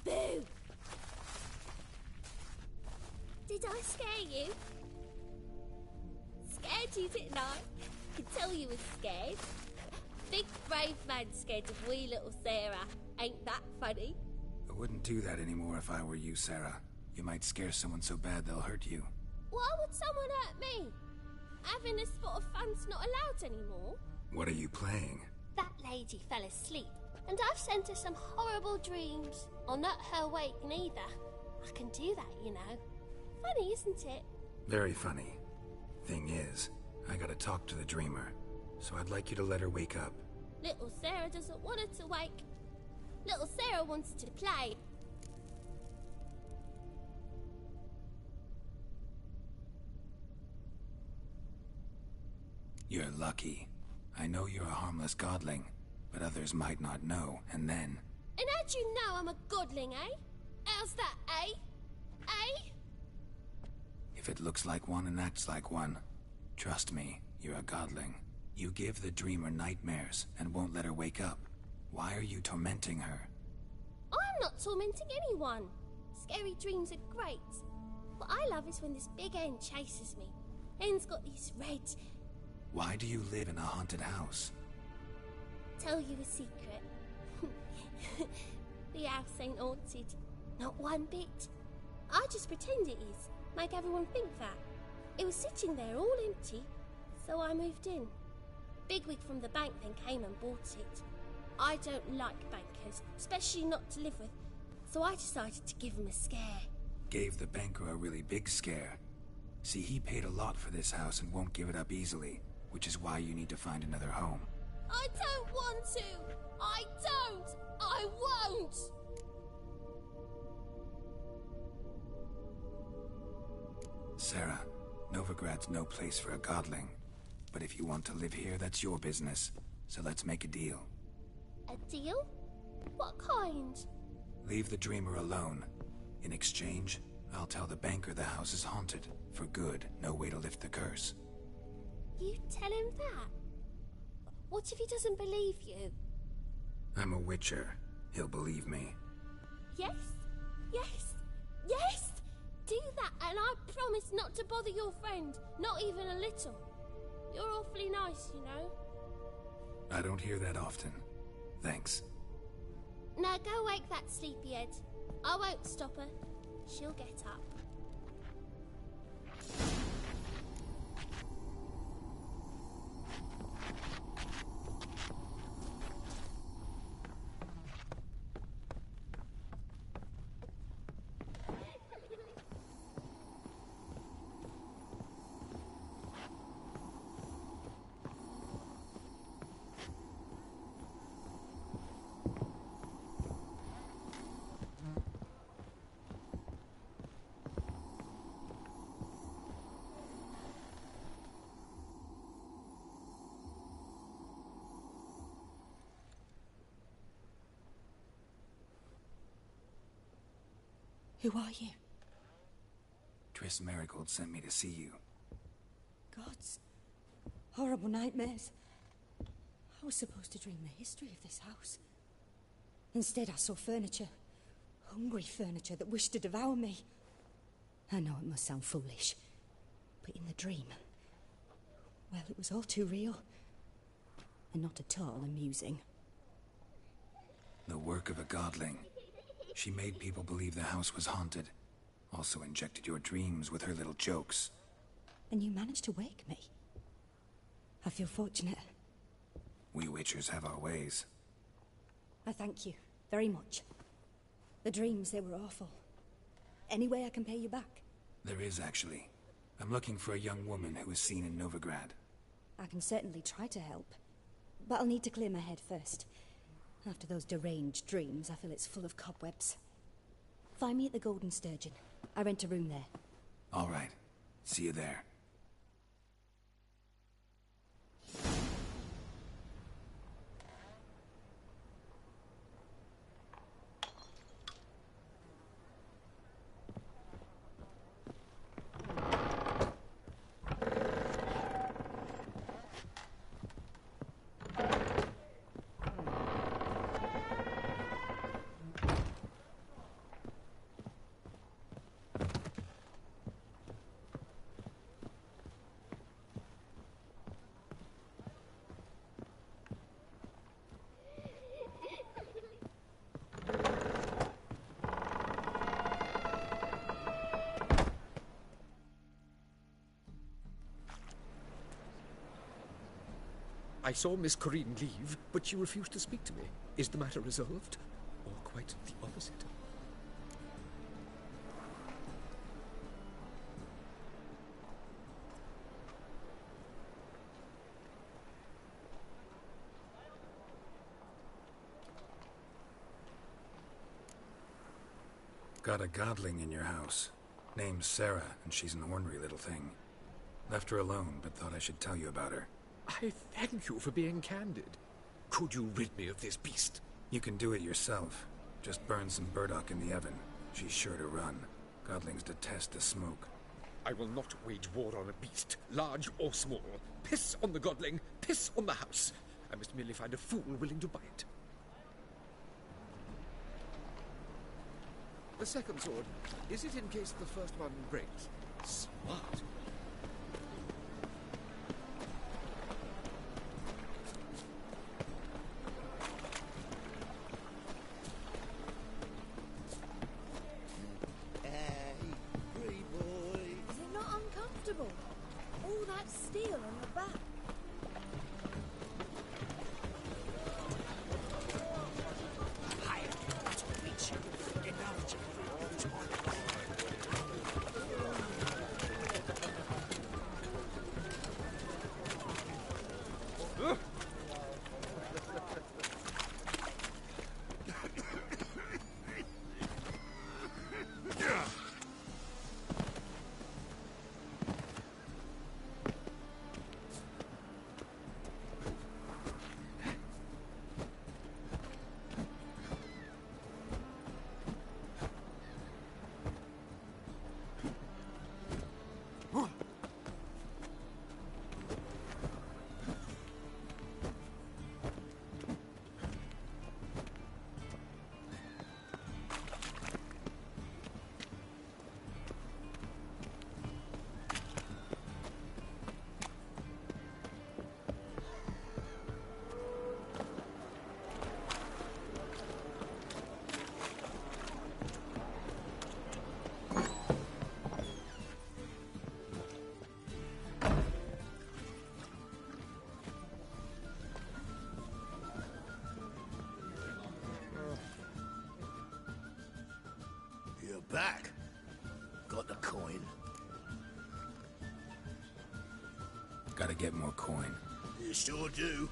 Boo! Did I scare you? Scared you, didn't I? Could tell you was scared. Big brave man scared of wee little Sarah. Ain't that funny? I wouldn't do that anymore if I were you, Sarah. You might scare someone so bad they'll hurt you. Why would someone hurt me? Having a spot of fun's not allowed anymore. What are you playing? That lady fell asleep, and I've sent her some horrible dreams. Or not her wake neither. I can do that, you know. Funny, isn't it? Very funny. Thing is, I gotta talk to the dreamer, so I'd like you to let her wake up. Little Sarah doesn't want her to wake. Little Sarah wants to play. You're lucky. I know you're a harmless godling, but others might not know, and then... And how'd you know I'm a godling, eh? How's that, eh? Eh? If it looks like one and acts like one, trust me, you're a godling. You give the dreamer nightmares and won't let her wake up. Why are you tormenting her? I'm not tormenting anyone. Scary dreams are great. What I love is when this big hen chases me. Hen's got these red... Why do you live in a haunted house? Tell you a secret. The house ain't haunted. Not one bit. I just pretend it is. Make everyone think that. It was sitting there all empty, so I moved in. Bigwig from the bank then came and bought it. I don't like bankers, especially not to live with, so I decided to give him a scare. Gave the banker a really big scare. See, he paid a lot for this house and won't give it up easily, which is why you need to find another home. I don't want to! I don't! I won't! Sarah, Novigrad's no place for a godling. But if you want to live here, that's your business. So let's make a deal. A deal? What kind? Leave the dreamer alone. In exchange, I'll tell the banker the house is haunted. For good, no way to lift the curse. You tell him that? What if he doesn't believe you? I'm a witcher. He'll believe me. Yes? Yes? Yes! Do that, and I promise not to bother your friend. Not even a little. You're awfully nice, you know. I don't hear that often. Thanks. Now go wake that sleepyhead. I won't stop her. She'll get up. Who are you? Triss Marigold sent me to see you. Gods. Horrible nightmares. I was supposed to dream the history of this house. Instead, I saw furniture. Hungry furniture that wished to devour me. I know it must sound foolish, but in the dream, well, it was all too real. And not at all amusing. The work of a godling. She made people believe the house was haunted. Also injected your dreams with her little jokes. And you managed to wake me. I feel fortunate. We Witchers have our ways. I thank you very much. The dreams, they were awful. Any way I can pay you back? There is, actually. I'm looking for a young woman who was seen in Novigrad. I can certainly try to help. But I'll need to clear my head first. After those deranged dreams, I feel it's full of cobwebs. Find me at the Golden Sturgeon. I rent a room there. All right. See you there. I saw Miss Corinne leave, but she refused to speak to me. Is the matter resolved? Or quite the opposite? Got a godling in your house. Name's Sarah, and she's an ornery little thing. Left her alone, but thought I should tell you about her. I thank you for being candid. Could you rid me of this beast? You can do it yourself. Just burn some burdock in the oven. She's sure to run. Godlings detest the smoke. I will not wage war on a beast, large or small. Piss on the godling, piss on the house. I must merely find a fool willing to buy it. The second sword, is it in case the first one breaks? Smart. All that steel on your back. Back. Got the coin. Gotta get more coin. You sure do.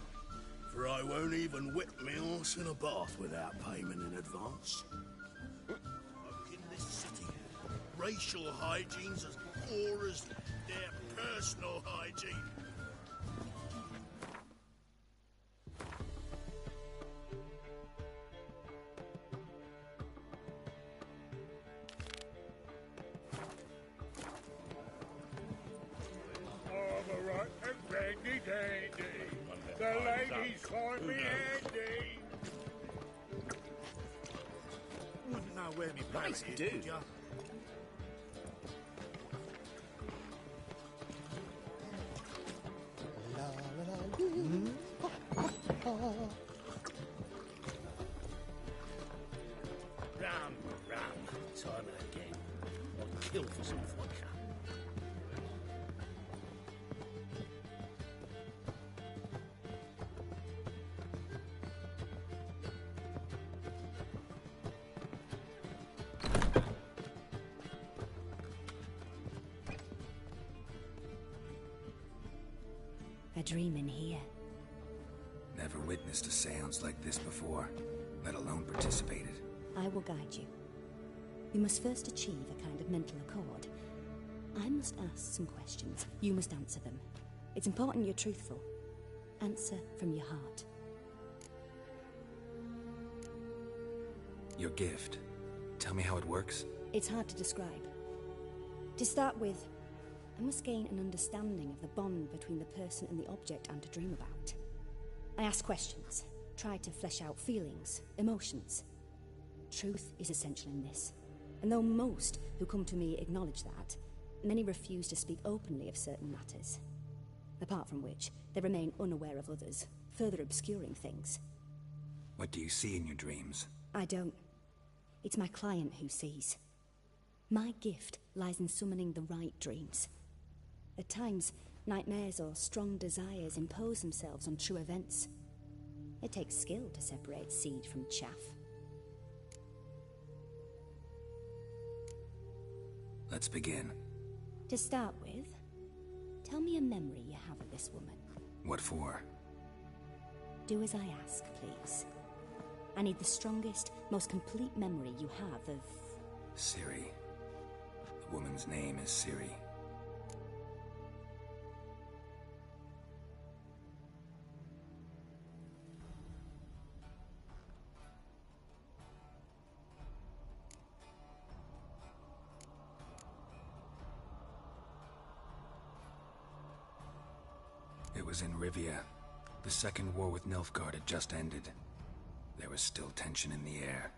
For I won't even whip me horse in a bath without payment in advance. In this city, racial hygiene's as poor as their personal hygiene. He's calling me Andy. Wouldn't know where me place is, would ya? Rum, time and again. I'd kill for some vodka. A dream in here. Never witnessed a seance like this before, let alone participated. I will guide you. You must first achieve a kind of mental accord. I must ask some questions. You must answer them. It's important you're truthful. Answer from your heart. Your gift. Tell me how it works. It's hard to describe. To start with, I must gain an understanding of the bond between the person and the object I'm to dream about. I ask questions, try to flesh out feelings, emotions. Truth is essential in this, and though most who come to me acknowledge that, many refuse to speak openly of certain matters. Apart from which, they remain unaware of others, further obscuring things. What do you see in your dreams? I don't. It's my client who sees. My gift lies in summoning the right dreams. At times, nightmares or strong desires impose themselves on true events. It takes skill to separate seed from chaff. Let's begin. To start with, tell me a memory you have of this woman. What for? Do as I ask, please. I need the strongest, most complete memory you have of... Ciri. The woman's name is Ciri. It was in Rivia. The second war with Nilfgaard had just ended. There was still tension in the air.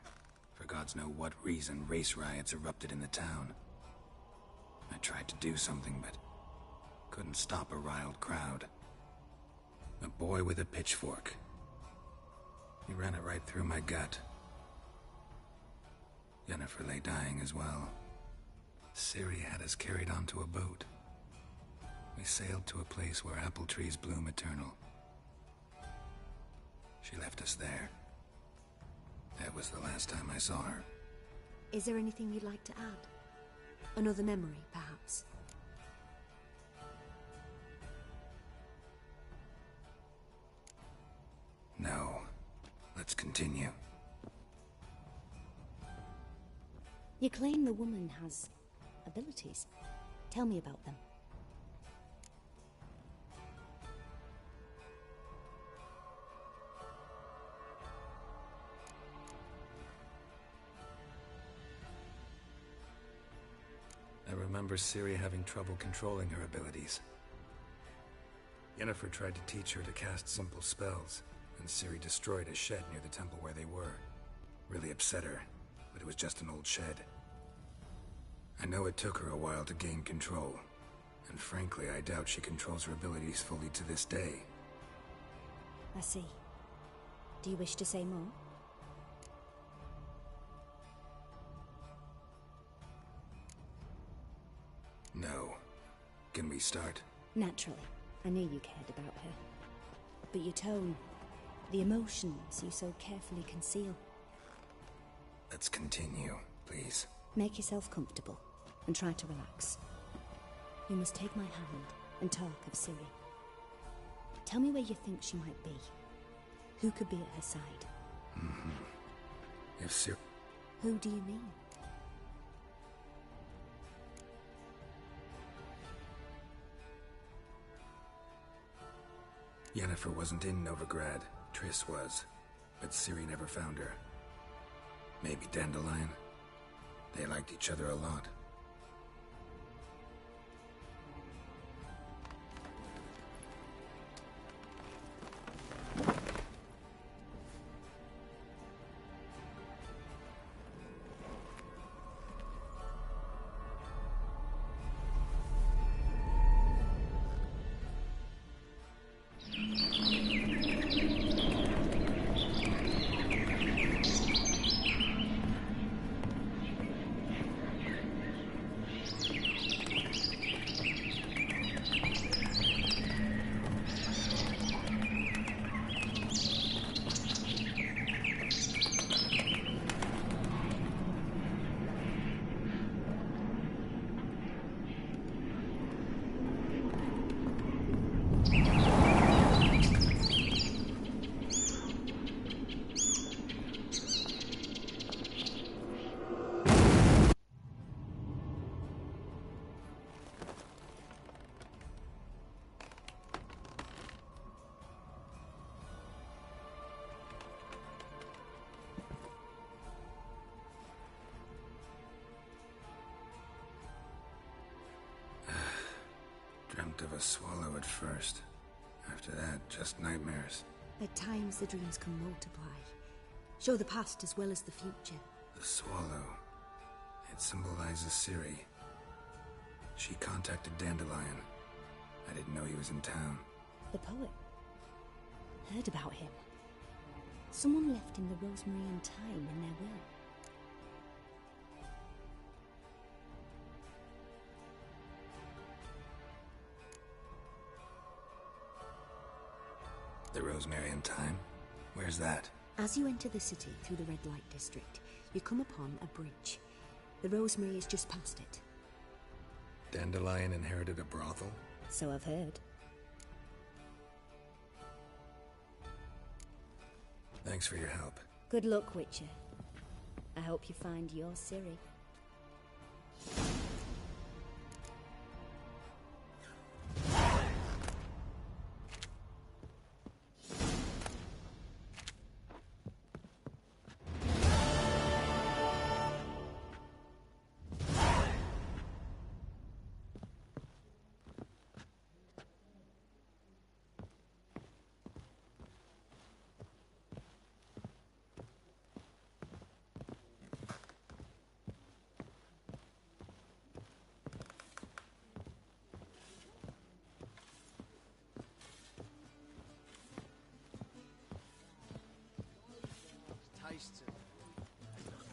For gods know what reason, race riots erupted in the town. I tried to do something, but couldn't stop a riled crowd. A boy with a pitchfork. He ran it right through my gut. Yennefer lay dying as well. Ciri had us carried onto a boat. We sailed to a place where apple trees bloom eternal. She left us there. That was the last time I saw her. Is there anything you'd like to add? Another memory, perhaps? No. Let's continue. You claim the woman has abilities. Tell me about them. I remember Ciri having trouble controlling her abilities. Yennefer tried to teach her to cast simple spells, and Ciri destroyed a shed near the temple where they were. Really upset her, but it was just an old shed. I know it took her a while to gain control, and frankly, I doubt she controls her abilities fully to this day. I see. Do you wish to say more? No. Can we start? Naturally. I knew you cared about her. But your tone, the emotions you so carefully conceal. Let's continue, please. Make yourself comfortable and try to relax. You must take my hand and talk of Ciri. Tell me where you think she might be. Who could be at her side? If Ciri... Who do you mean? Yennefer wasn't in Novigrad. Triss was. But Ciri never found her. Maybe Dandelion? They liked each other a lot. a swallow at first. After that, just nightmares. At times, the dreams can multiply. Show the past as well as the future. The swallow. It symbolizes Ciri. She contacted Dandelion. I didn't know he was in town. The poet. Heard about him. Someone left him the rosemary and thyme in their will. The rosemary and thyme? Where's that? As you enter the city through the red light district, you come upon a bridge. The rosemary is just past it. Dandelion inherited a brothel? So I've heard. Thanks for your help. Good luck, Witcher. I hope you find your Ciri.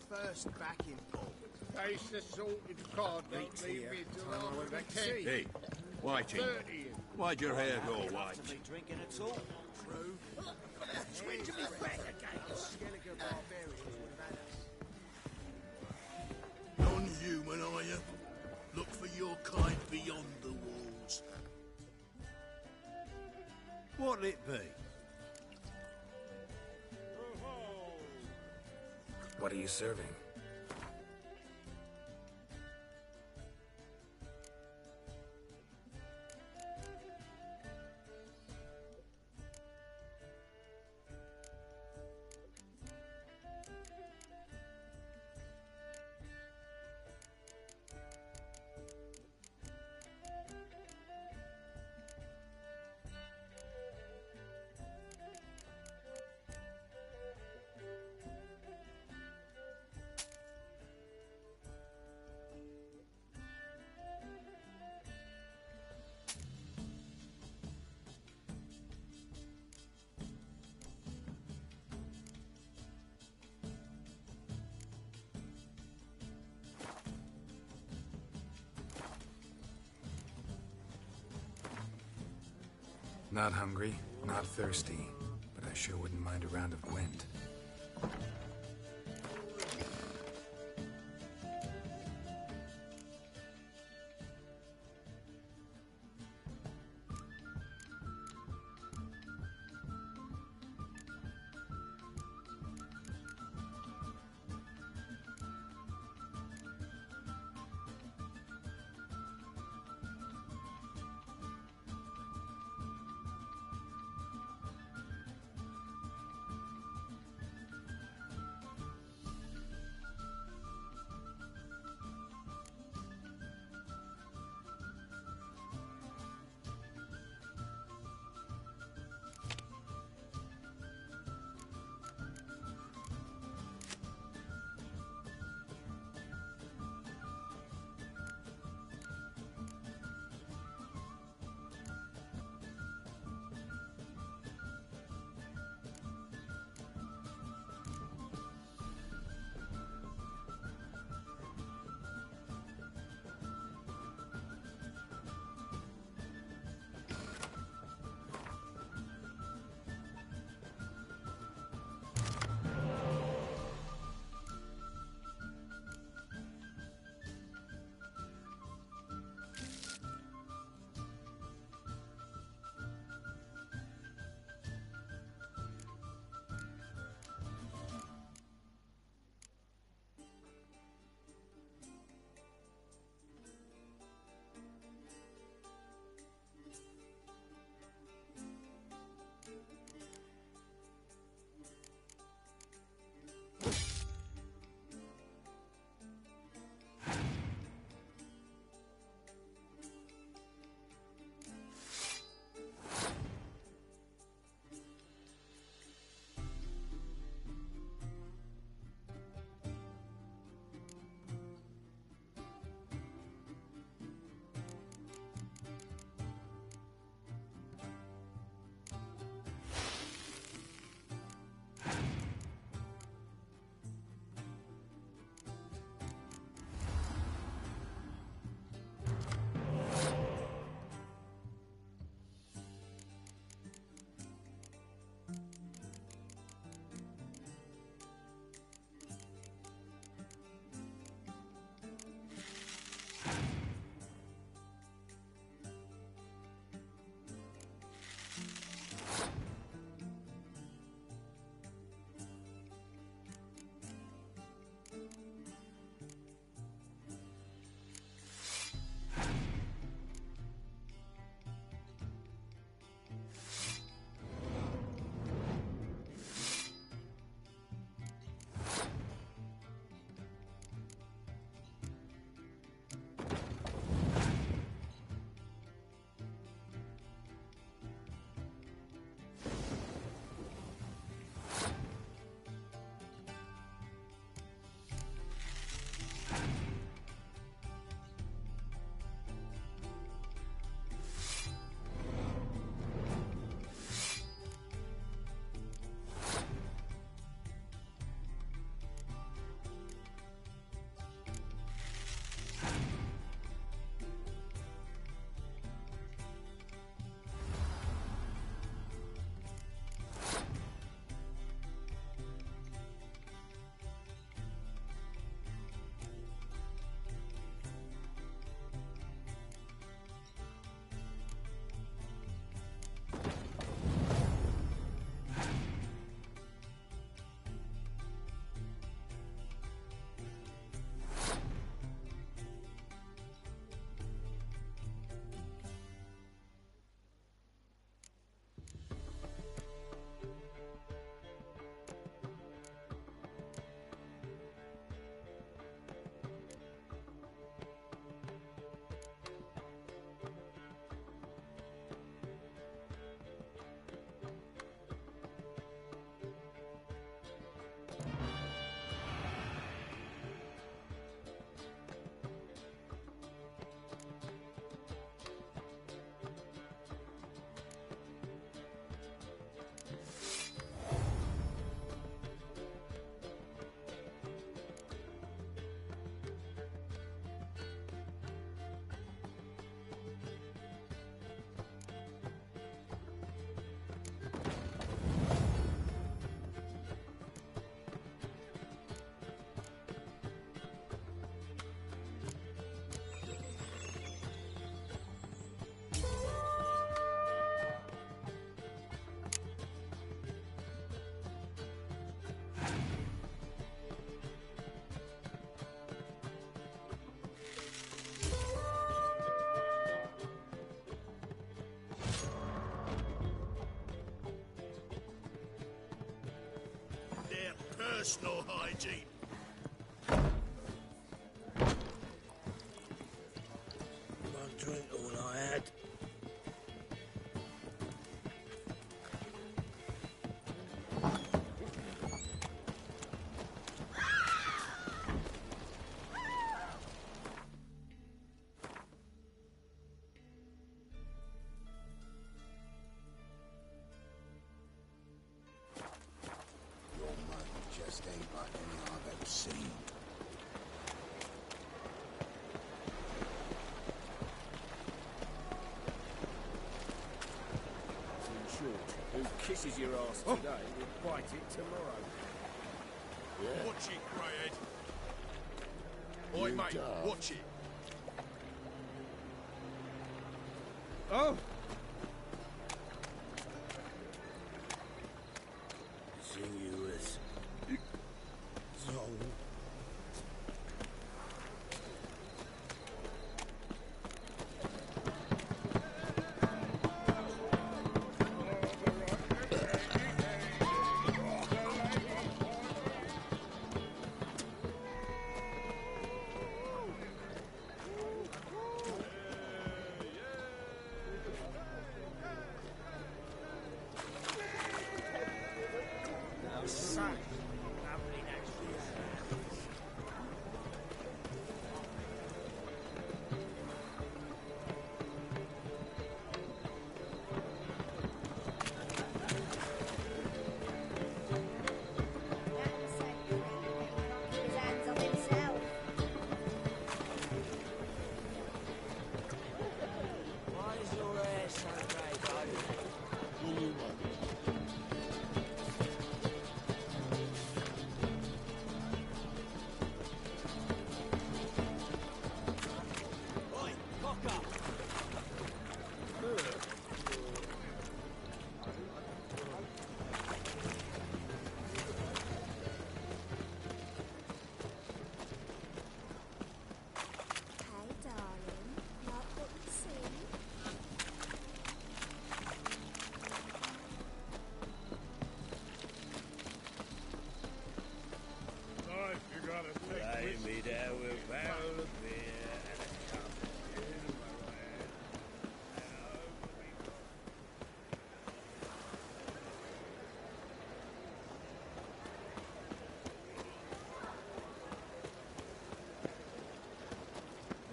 First backing. Taste the salted cod, don't leave me till after the 10. Hey, Whiting, why'd your hair go white? Drinking at all? True. Swing to me back again. Skellige barbarians would have had us. Non-human, are you? Look for your kind beyond the walls. What'll it be? What are you serving? Not hungry, not thirsty, but I sure wouldn't mind a round of Gwent. personal hygiene. One drink, all I had. Just ain't like any I've ever seen. In short, who kisses your ass today will bite it tomorrow. Yeah. Watch it, greyhead. Oi, You mate, daft. watch it. Oh! Sing you as Zol. Now, son, lovely natural. His hands on himself. Why is your hair so grey, buddy? What do you want? Oi, cock up! Hey, darling. Like what you see? Life, you gotta take Lay risks. me down with a barrel of beer and a cup of gin.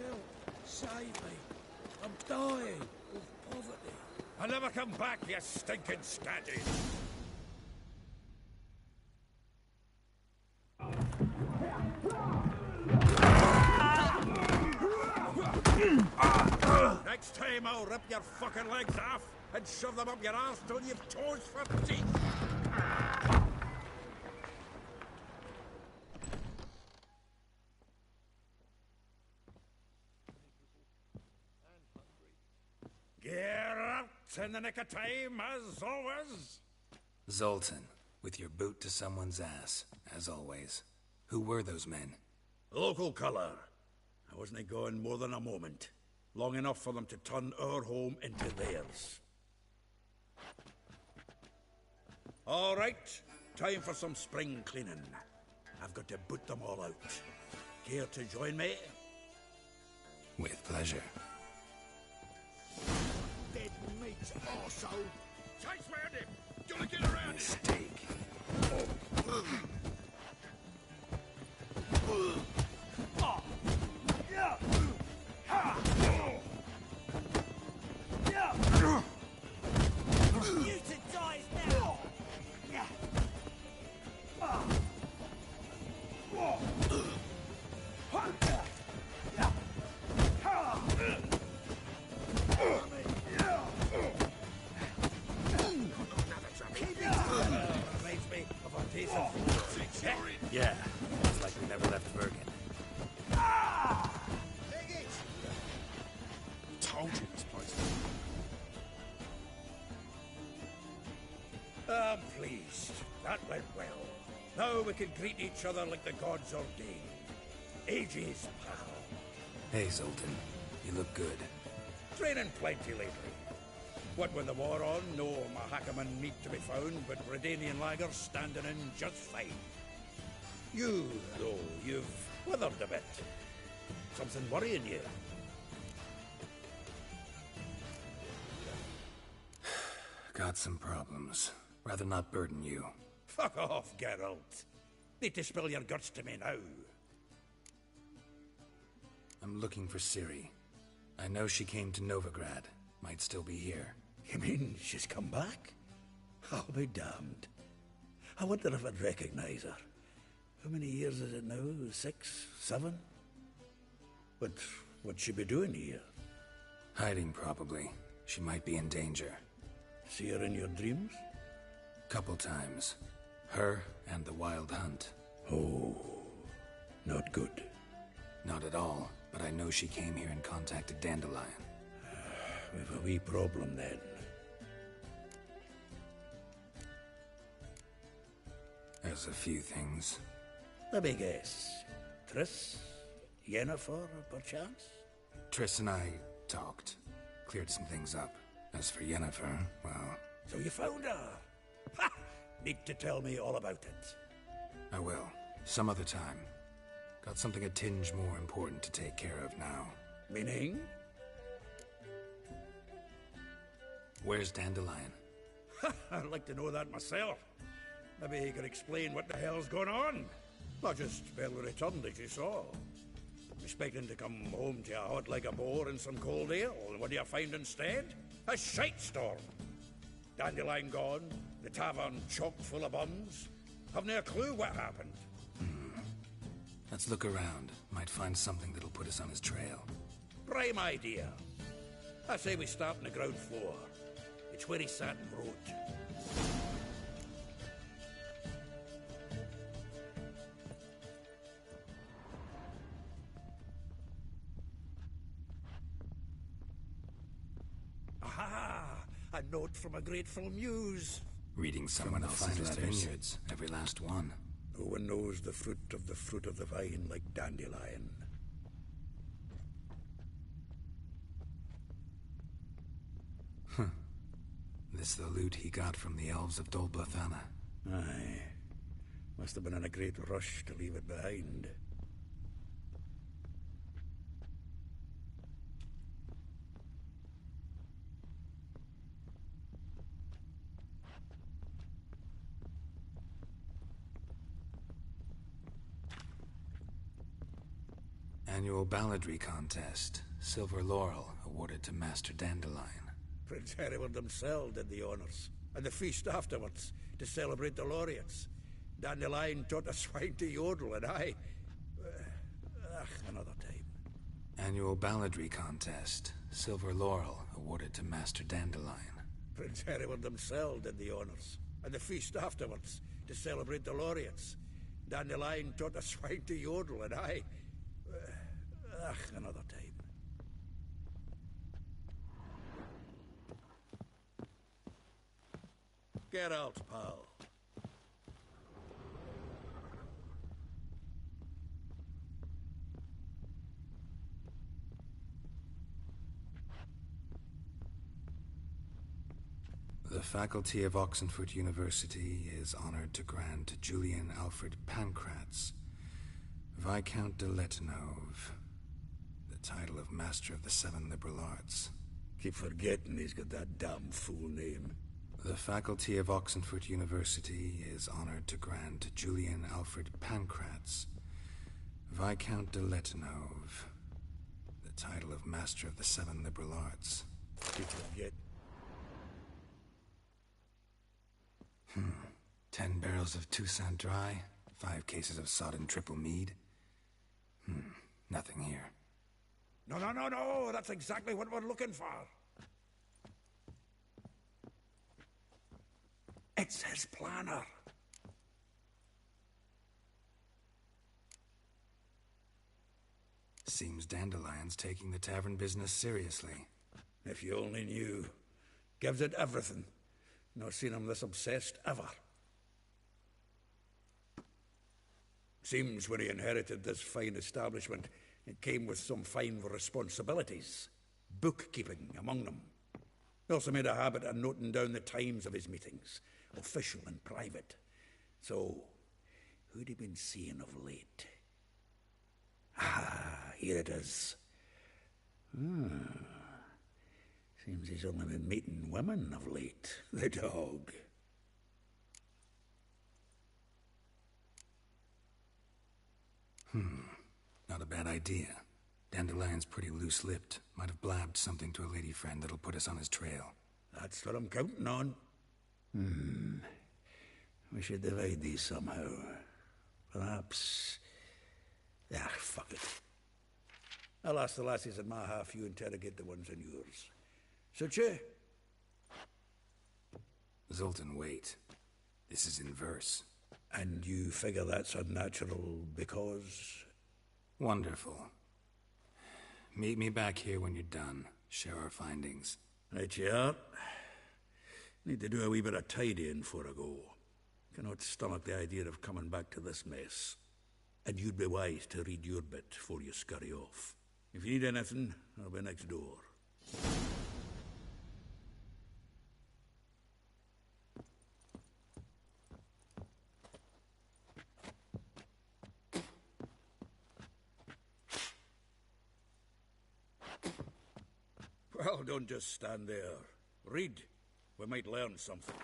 Help, save me. I'm dying of poverty. I'll never come back, you stinking scatty. Next time I'll rip your fucking legs off and shove them up your arse till you've toes for teeth. Gear up in the nick of time, as always. Zoltan, with your boot to someone's ass, as always. Who were those men? Local colour. I wasn't going more than a moment. Long enough for them to turn our home into theirs. All right, time for some spring cleaning. I've got to boot them all out. Care to join me? With pleasure. Dead meat, arsehole! Chase round him! Gotta get around Mistake. You to die now! Reminds me of our days of Yeah, it's like we never left Bergen. Told you this place. I'm pleased. That went well. Now we can greet each other like the gods ordained. Ages, pal. Hey, Zoltan. You look good. Training plenty lately. What with the war on, no Mahakaman meat to be found, but Redanian lagers standing in just fine. You, though, you've withered a bit. Something worrying you? Got some problems. Rather not burden you. Fuck off, Geralt. Need to spill your guts to me now. I'm looking for Ciri. I know she came to Novigrad. Might still be here. You mean she's come back? I'll be damned. I wonder if I'd recognize her. How many years is it now? 6, 7? What'd she be doing here? Hiding, probably. She might be in danger. See her in your dreams? Couple times. Her and the Wild Hunt. Oh, not good. Not at all, but I know she came here and contacted Dandelion. We've a wee problem then. There's a few things. Let me guess. Triss? Yennefer, perchance? Triss and I talked. Cleared some things up. As for Yennefer, well... So you found her? Ha! Need to tell me all about it. I will. Some other time. Got something a tinge more important to take care of now. Meaning? Where's Dandelion? I'd like to know that myself. Maybe he could explain what the hell's going on. Not just well returned, as you saw. Expecting to come home to you hot like a boar in some cold ale, and what do you find instead? A shite storm. Dandelion gone, the tavern chock full of buns. Have no clue what happened. Let's look around. Might find something that'll put us on his trail. Prime idea. I say we start on the ground floor. It's where he sat and wrote. Aha! A note from a grateful muse. Reading someone else's letters. Vineyards, every last one. No one knows the fruit of the vine like Dandelion. This the loot he got from the elves of Dol Blathanna. Aye. Must have been in a great rush to leave it behind. Annual balladry contest. Silver Laurel awarded to Master Dandelion. Prince Hereward himself did the honours, and the feast afterwards, to celebrate the laureates. Dandelion taught a swine to yodel, and I... another time. Annual balladry contest. Silver Laurel awarded to Master Dandelion. Prince Hereward himself did the honours, and the feast afterwards, to celebrate the laureates. Dandelion taught a swine to yodel, and I... another time. Get out, pal. The faculty of Oxenford University is honored to grant Julian Alfred Pancratz, Viscount de Letenove, the title of Master of the Seven Liberal Arts. Keep forgetting he's got that damn fool name. The faculty of Oxenford University is honored to grant Julian Alfred Pancratz, Viscount de Letenove, the title of Master of the Seven Liberal Arts. Keep forgetting. 10 barrels of Toussaint Dry, 5 cases of sodden triple mead. Nothing here. No, that's exactly what we're looking for. It's his planner. Seems Dandelion's taking the tavern business seriously. If you only knew. Gives it everything. Not seen him this obsessed ever. Seems when he inherited this fine establishment, it came with some fine responsibilities. Bookkeeping among them. He also made a habit of noting down the times of his meetings, official and private. So, Who'd he been seeing of late? Ah, here it is. Seems he's only been meeting women of late. The dog. Not a bad idea. Dandelion's pretty loose-lipped. Might have blabbed something to a lady friend that'll put us on his trail. That's what I'm counting on. We should divide these somehow. Perhaps... Ah, fuck it. I'll ask the lassies in my half, you interrogate the ones in yours. Suche? Zoltan, wait. This is in verse. And you figure that's unnatural because... Wonderful. Meet me back here when you're done. Share our findings. Right you are. Need to do a wee bit of tidying before I go. Cannot stomach the idea of coming back to this mess. And you'd be wise to read your bit before you scurry off. If you need anything, I'll be next door. Well, don't just stand there. Read. We might learn something.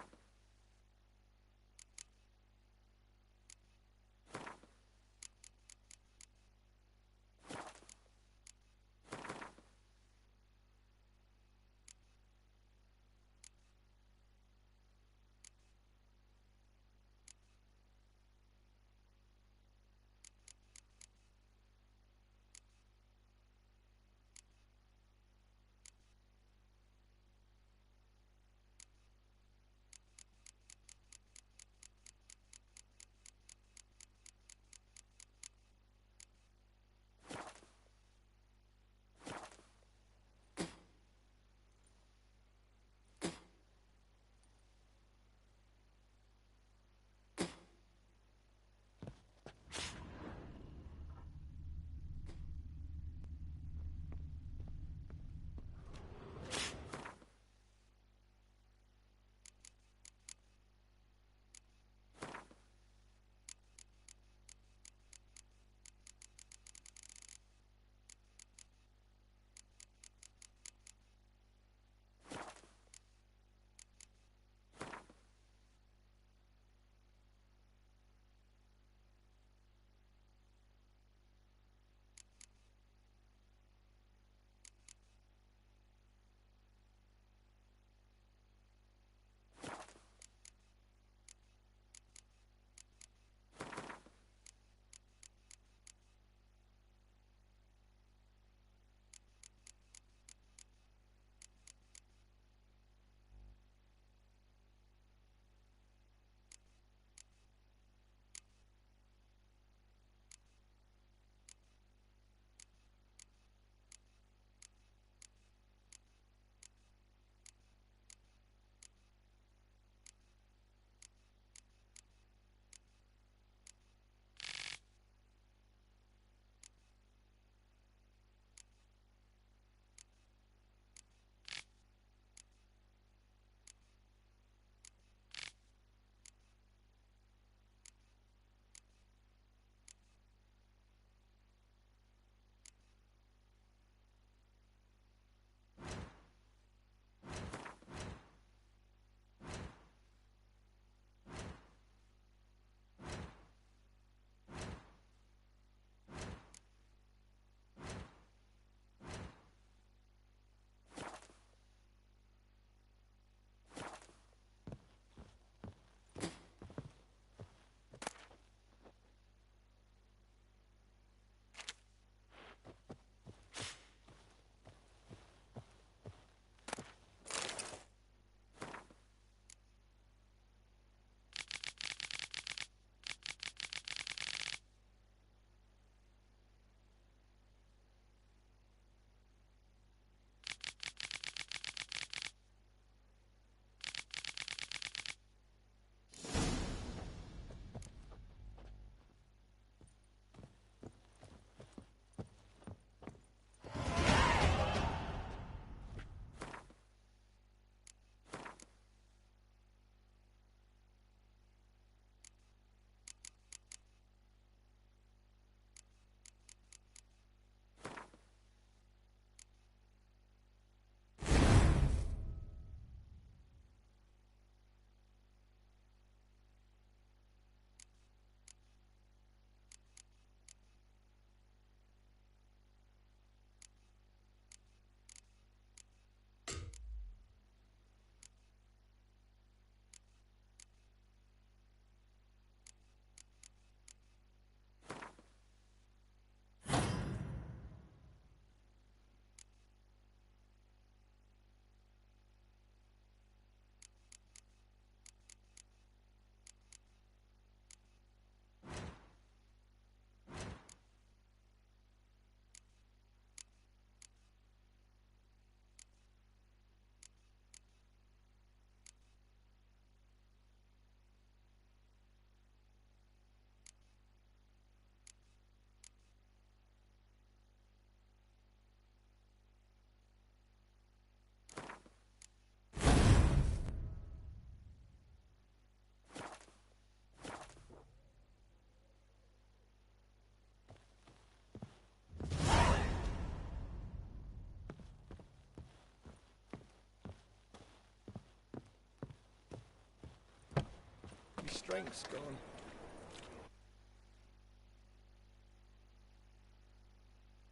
strength's gone.